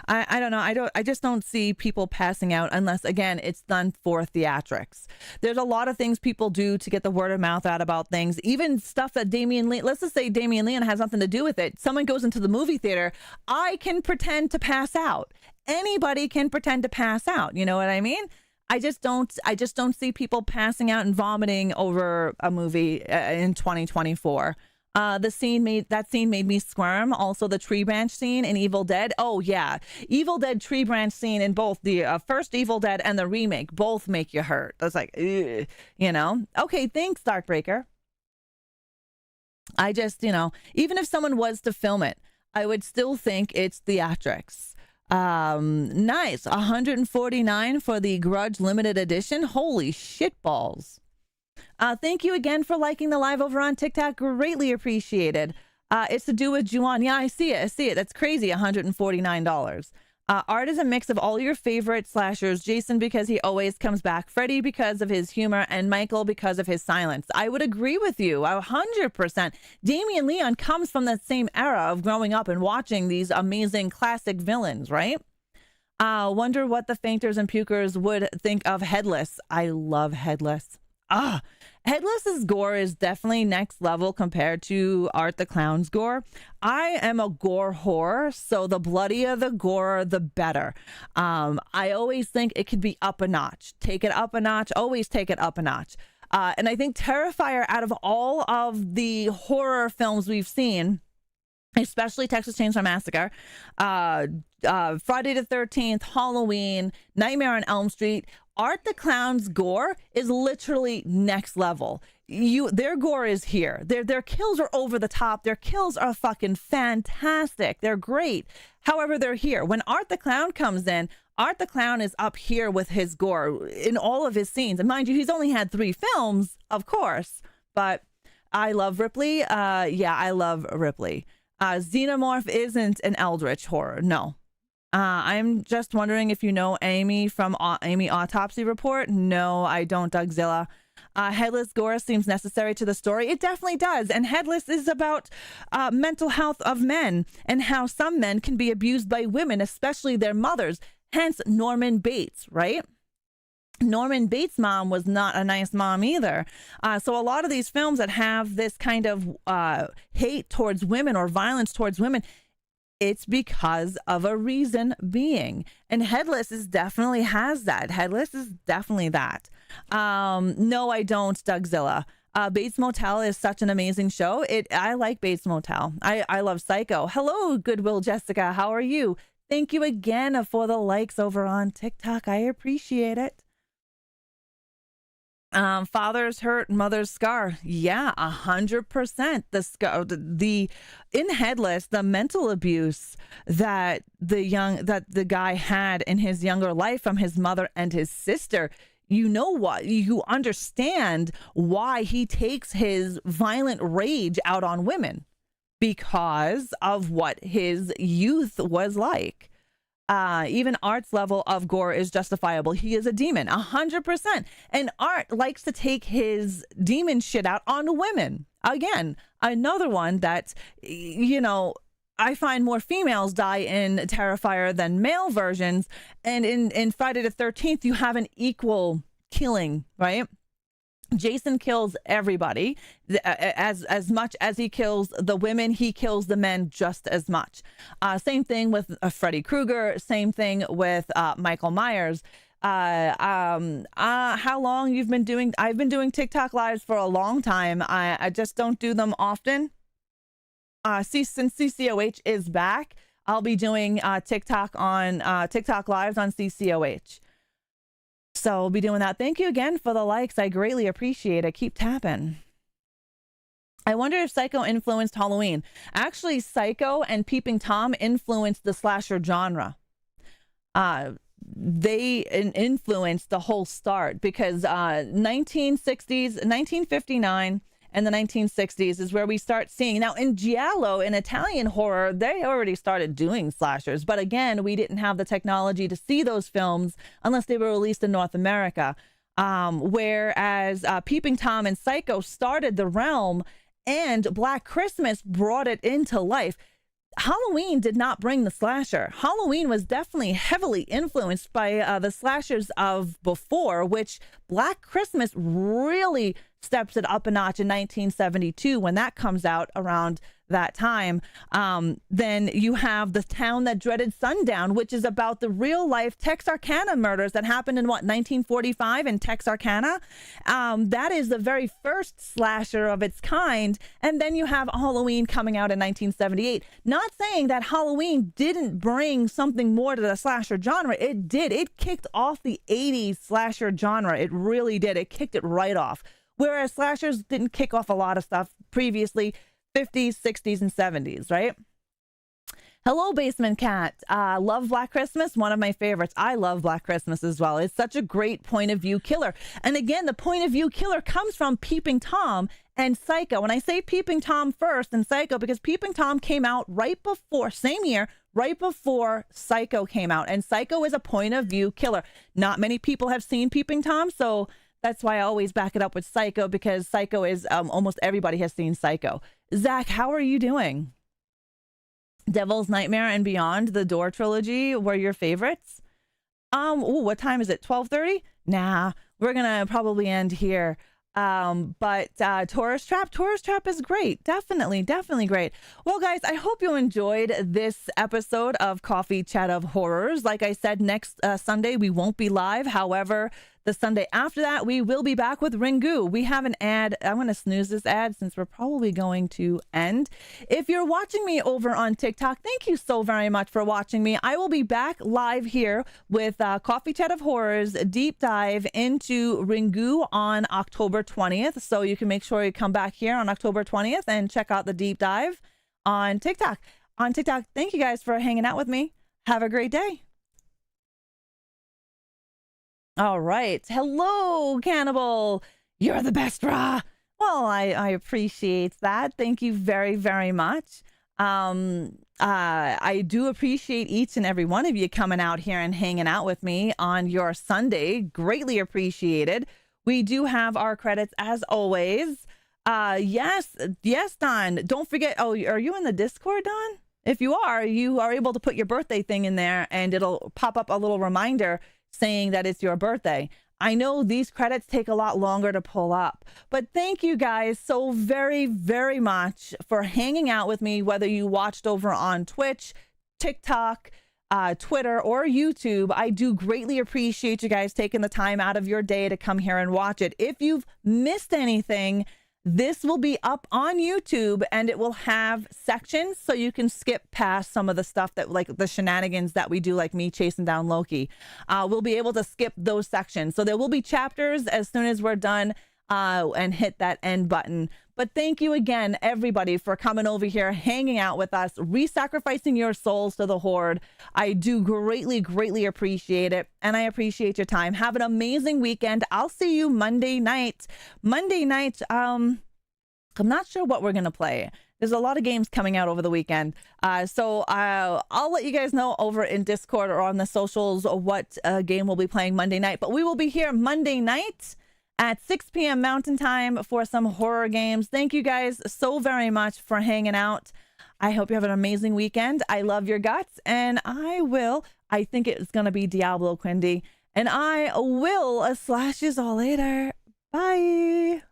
I don't know. I just don't see people passing out unless, again, it's done for theatrics. There's a lot of things people do to get the word of mouth out about things, even stuff that let's just say Damien Leon has nothing to do with it. Someone goes into the movie theater. I can pretend to pass out. Anybody can pretend to pass out. You know what I mean? I just don't see people passing out and vomiting over a movie in 2024. That scene made me squirm. Also, the tree branch scene in Evil Dead. Oh yeah, Evil Dead tree branch scene in both the first Evil Dead and the remake both make you hurt. That's like, ugh, you know. Okay, thanks, Darkbreaker. I just, even if someone was to film it, I would still think it's theatrics. Nice. 149 for the Grudge limited edition. Holy shitballs. Thank you again for liking the live over on TikTok. Greatly appreciated. It's to do with Juan. Yeah, I see it. That's crazy. $149. Art is a mix of all your favorite slashers. Jason because he always comes back, Freddy because of his humor, and Michael because of his silence. I would agree with you 100%. Damien Leon comes from that same era of growing up and watching these amazing classic villains, right? Wonder what the fainters and pukers would think of Headless. I love Headless. Headless's gore is definitely next level compared to Art the Clown's gore. I am a gore whore, so the bloodier the gore, the better. I always think it could be up a notch. Take it up a notch. Always take it up a notch. And I think Terrifier, out of all of the horror films we've seen, especially Texas Chainsaw Massacre, Friday the 13th, Halloween, Nightmare on Elm Street, Art the Clown's gore is literally next level. Their gore is here. Their kills are over the top. Their kills are fucking fantastic. They're great. However, they're here. When Art the Clown comes in, Art the Clown is up here with his gore in all of his scenes. And mind you, he's only had 3 films, of course, but I love Ripley. I love Ripley. Xenomorph isn't an eldritch horror. No. I'm just wondering if you know Amy from Amy Autopsy Report. No, I don't, Dougzilla. Headless gore seems necessary to the story. It definitely does. And Headless is about mental health of men and how some men can be abused by women, especially their mothers. Hence Norman Bates, right? Norman Bates' mom was not a nice mom either. So a lot of these films that have this kind of hate towards women or violence towards women, it's because of a reason being. And Headless definitely has that. Headless is definitely that. No, I don't, Dougzilla. Bates Motel is such an amazing show. I like Bates Motel. I love Psycho. Hello, Goodwill Jessica. How are you? Thank you again for the likes over on TikTok. I appreciate it. Father's hurt, mother's scar. Yeah, 100%. The scar, in Headless, the mental abuse that the guy had in his younger life from his mother and his sister. You know what? You understand why he takes his violent rage out on women, because of what his youth was like. Even Art's level of gore is justifiable. He is a demon, 100%. And Art likes to take his demon shit out on women. Again, another one that, I find more females die in Terrifier than male versions. And in Friday the 13th, you have an equal killing, right? Jason kills everybody as much as he kills the women. He kills the men just as much. Same thing with Freddy Krueger. Same thing with Michael Myers. How long you've been doing? I've been doing TikTok lives for a long time. I just don't do them often. Since CCoH is back, I'll be doing TikTok lives on CCoH. So we'll be doing that. Thank you again for the likes. I greatly appreciate it. Keep tapping. I wonder if Psycho influenced Halloween. Actually, Psycho and Peeping Tom influenced the slasher genre. they influenced the whole start, because 1960s, 1959 and the 1960s is where we start seeing. Now in Giallo, in Italian horror, they already started doing slashers, but again, we didn't have the technology to see those films unless they were released in North America. Whereas Peeping Tom and Psycho started the realm, and Black Christmas brought it into life. Halloween did not bring the slasher. Halloween was definitely heavily influenced by the slashers of before, which Black Christmas really steps it up a notch in 1972 when that comes out around that time. Then you have The Town That Dreaded Sundown, which is about the real life Texarkana murders that happened in 1945 in Texarkana. That is the very first slasher of its kind. And then you have Halloween coming out in 1978. Not saying that Halloween didn't bring something more to the slasher genre. It did. It kicked off the 80s slasher genre. It really did. It kicked it right off. Whereas slashers didn't kick off a lot of stuff previously. 50s, 60s, and 70s, right? Hello, Basement Cat. Love Black Christmas. One of my favorites. I love Black Christmas as well. It's such a great point of view killer. And again, the point of view killer comes from Peeping Tom and Psycho. And I say Peeping Tom first and Psycho because Peeping Tom came out right before, same year, right before Psycho came out. And Psycho is a point of view killer. Not many people have seen Peeping Tom, so that's why I always back it up with Psycho, because Psycho is almost everybody has seen Psycho. Zach, how are you doing? Devil's Nightmare and Beyond, the Door trilogy were your favorites? Ooh, what time is it? 12:30? Nah, we're gonna probably end here. But Tourist Trap is great. Definitely great. Well, guys, I hope you enjoyed this episode of Coffee Chat of Horrors. Like I said, next Sunday we won't be live. However, the Sunday after that, we will be back with Ringu. We have an ad. I'm going to snooze this ad since we're probably going to end. If you're watching me over on TikTok, thank you so very much for watching me. I will be back live here with Coffee Chat of Horrors deep dive into Ringu on October 20th. So you can make sure you come back here on October 20th and check out the deep dive on TikTok. Thank you guys for hanging out with me. Have a great day. All right. Hello, Cannibal. You're the best, Ra. Well, I appreciate that. Thank you very, very much. I do appreciate each and every one of you coming out here and hanging out with me on your Sunday. Greatly appreciated. We do have our credits as always. Yes, Don. Don't forget. Oh, are you in the Discord, Don? If you are able to put your birthday thing in there and it'll pop up a little reminder saying that it's your birthday. I know these credits take a lot longer to pull up, but thank you guys so very, very much for hanging out with me, whether you watched over on Twitch, TikTok, Twitter, or YouTube. I do greatly appreciate you guys taking the time out of your day to come here and watch it. If you've missed anything, this will be up on YouTube and it will have sections so you can skip past some of the stuff that, like the shenanigans that we do, like me chasing down Loki. We'll be able to skip those sections. So there will be chapters as soon as we're done and hit that end button. But thank you again, everybody, for coming over here, hanging out with us, re-sacrificing your souls to the Horde. I do greatly, greatly appreciate it. And I appreciate your time. Have an amazing weekend. I'll see you Monday night. I'm not sure what we're going to play. There's a lot of games coming out over the weekend. So I'll let you guys know over in Discord or on the socials what game we'll be playing Monday night. But we will be here Monday night at 6 p.m. Mountain Time for some horror games. Thank you guys so very much for hanging out. I hope you have an amazing weekend. I love your guts, and I think it's going to be Diablo Quindy, and I will slash you all later. Bye.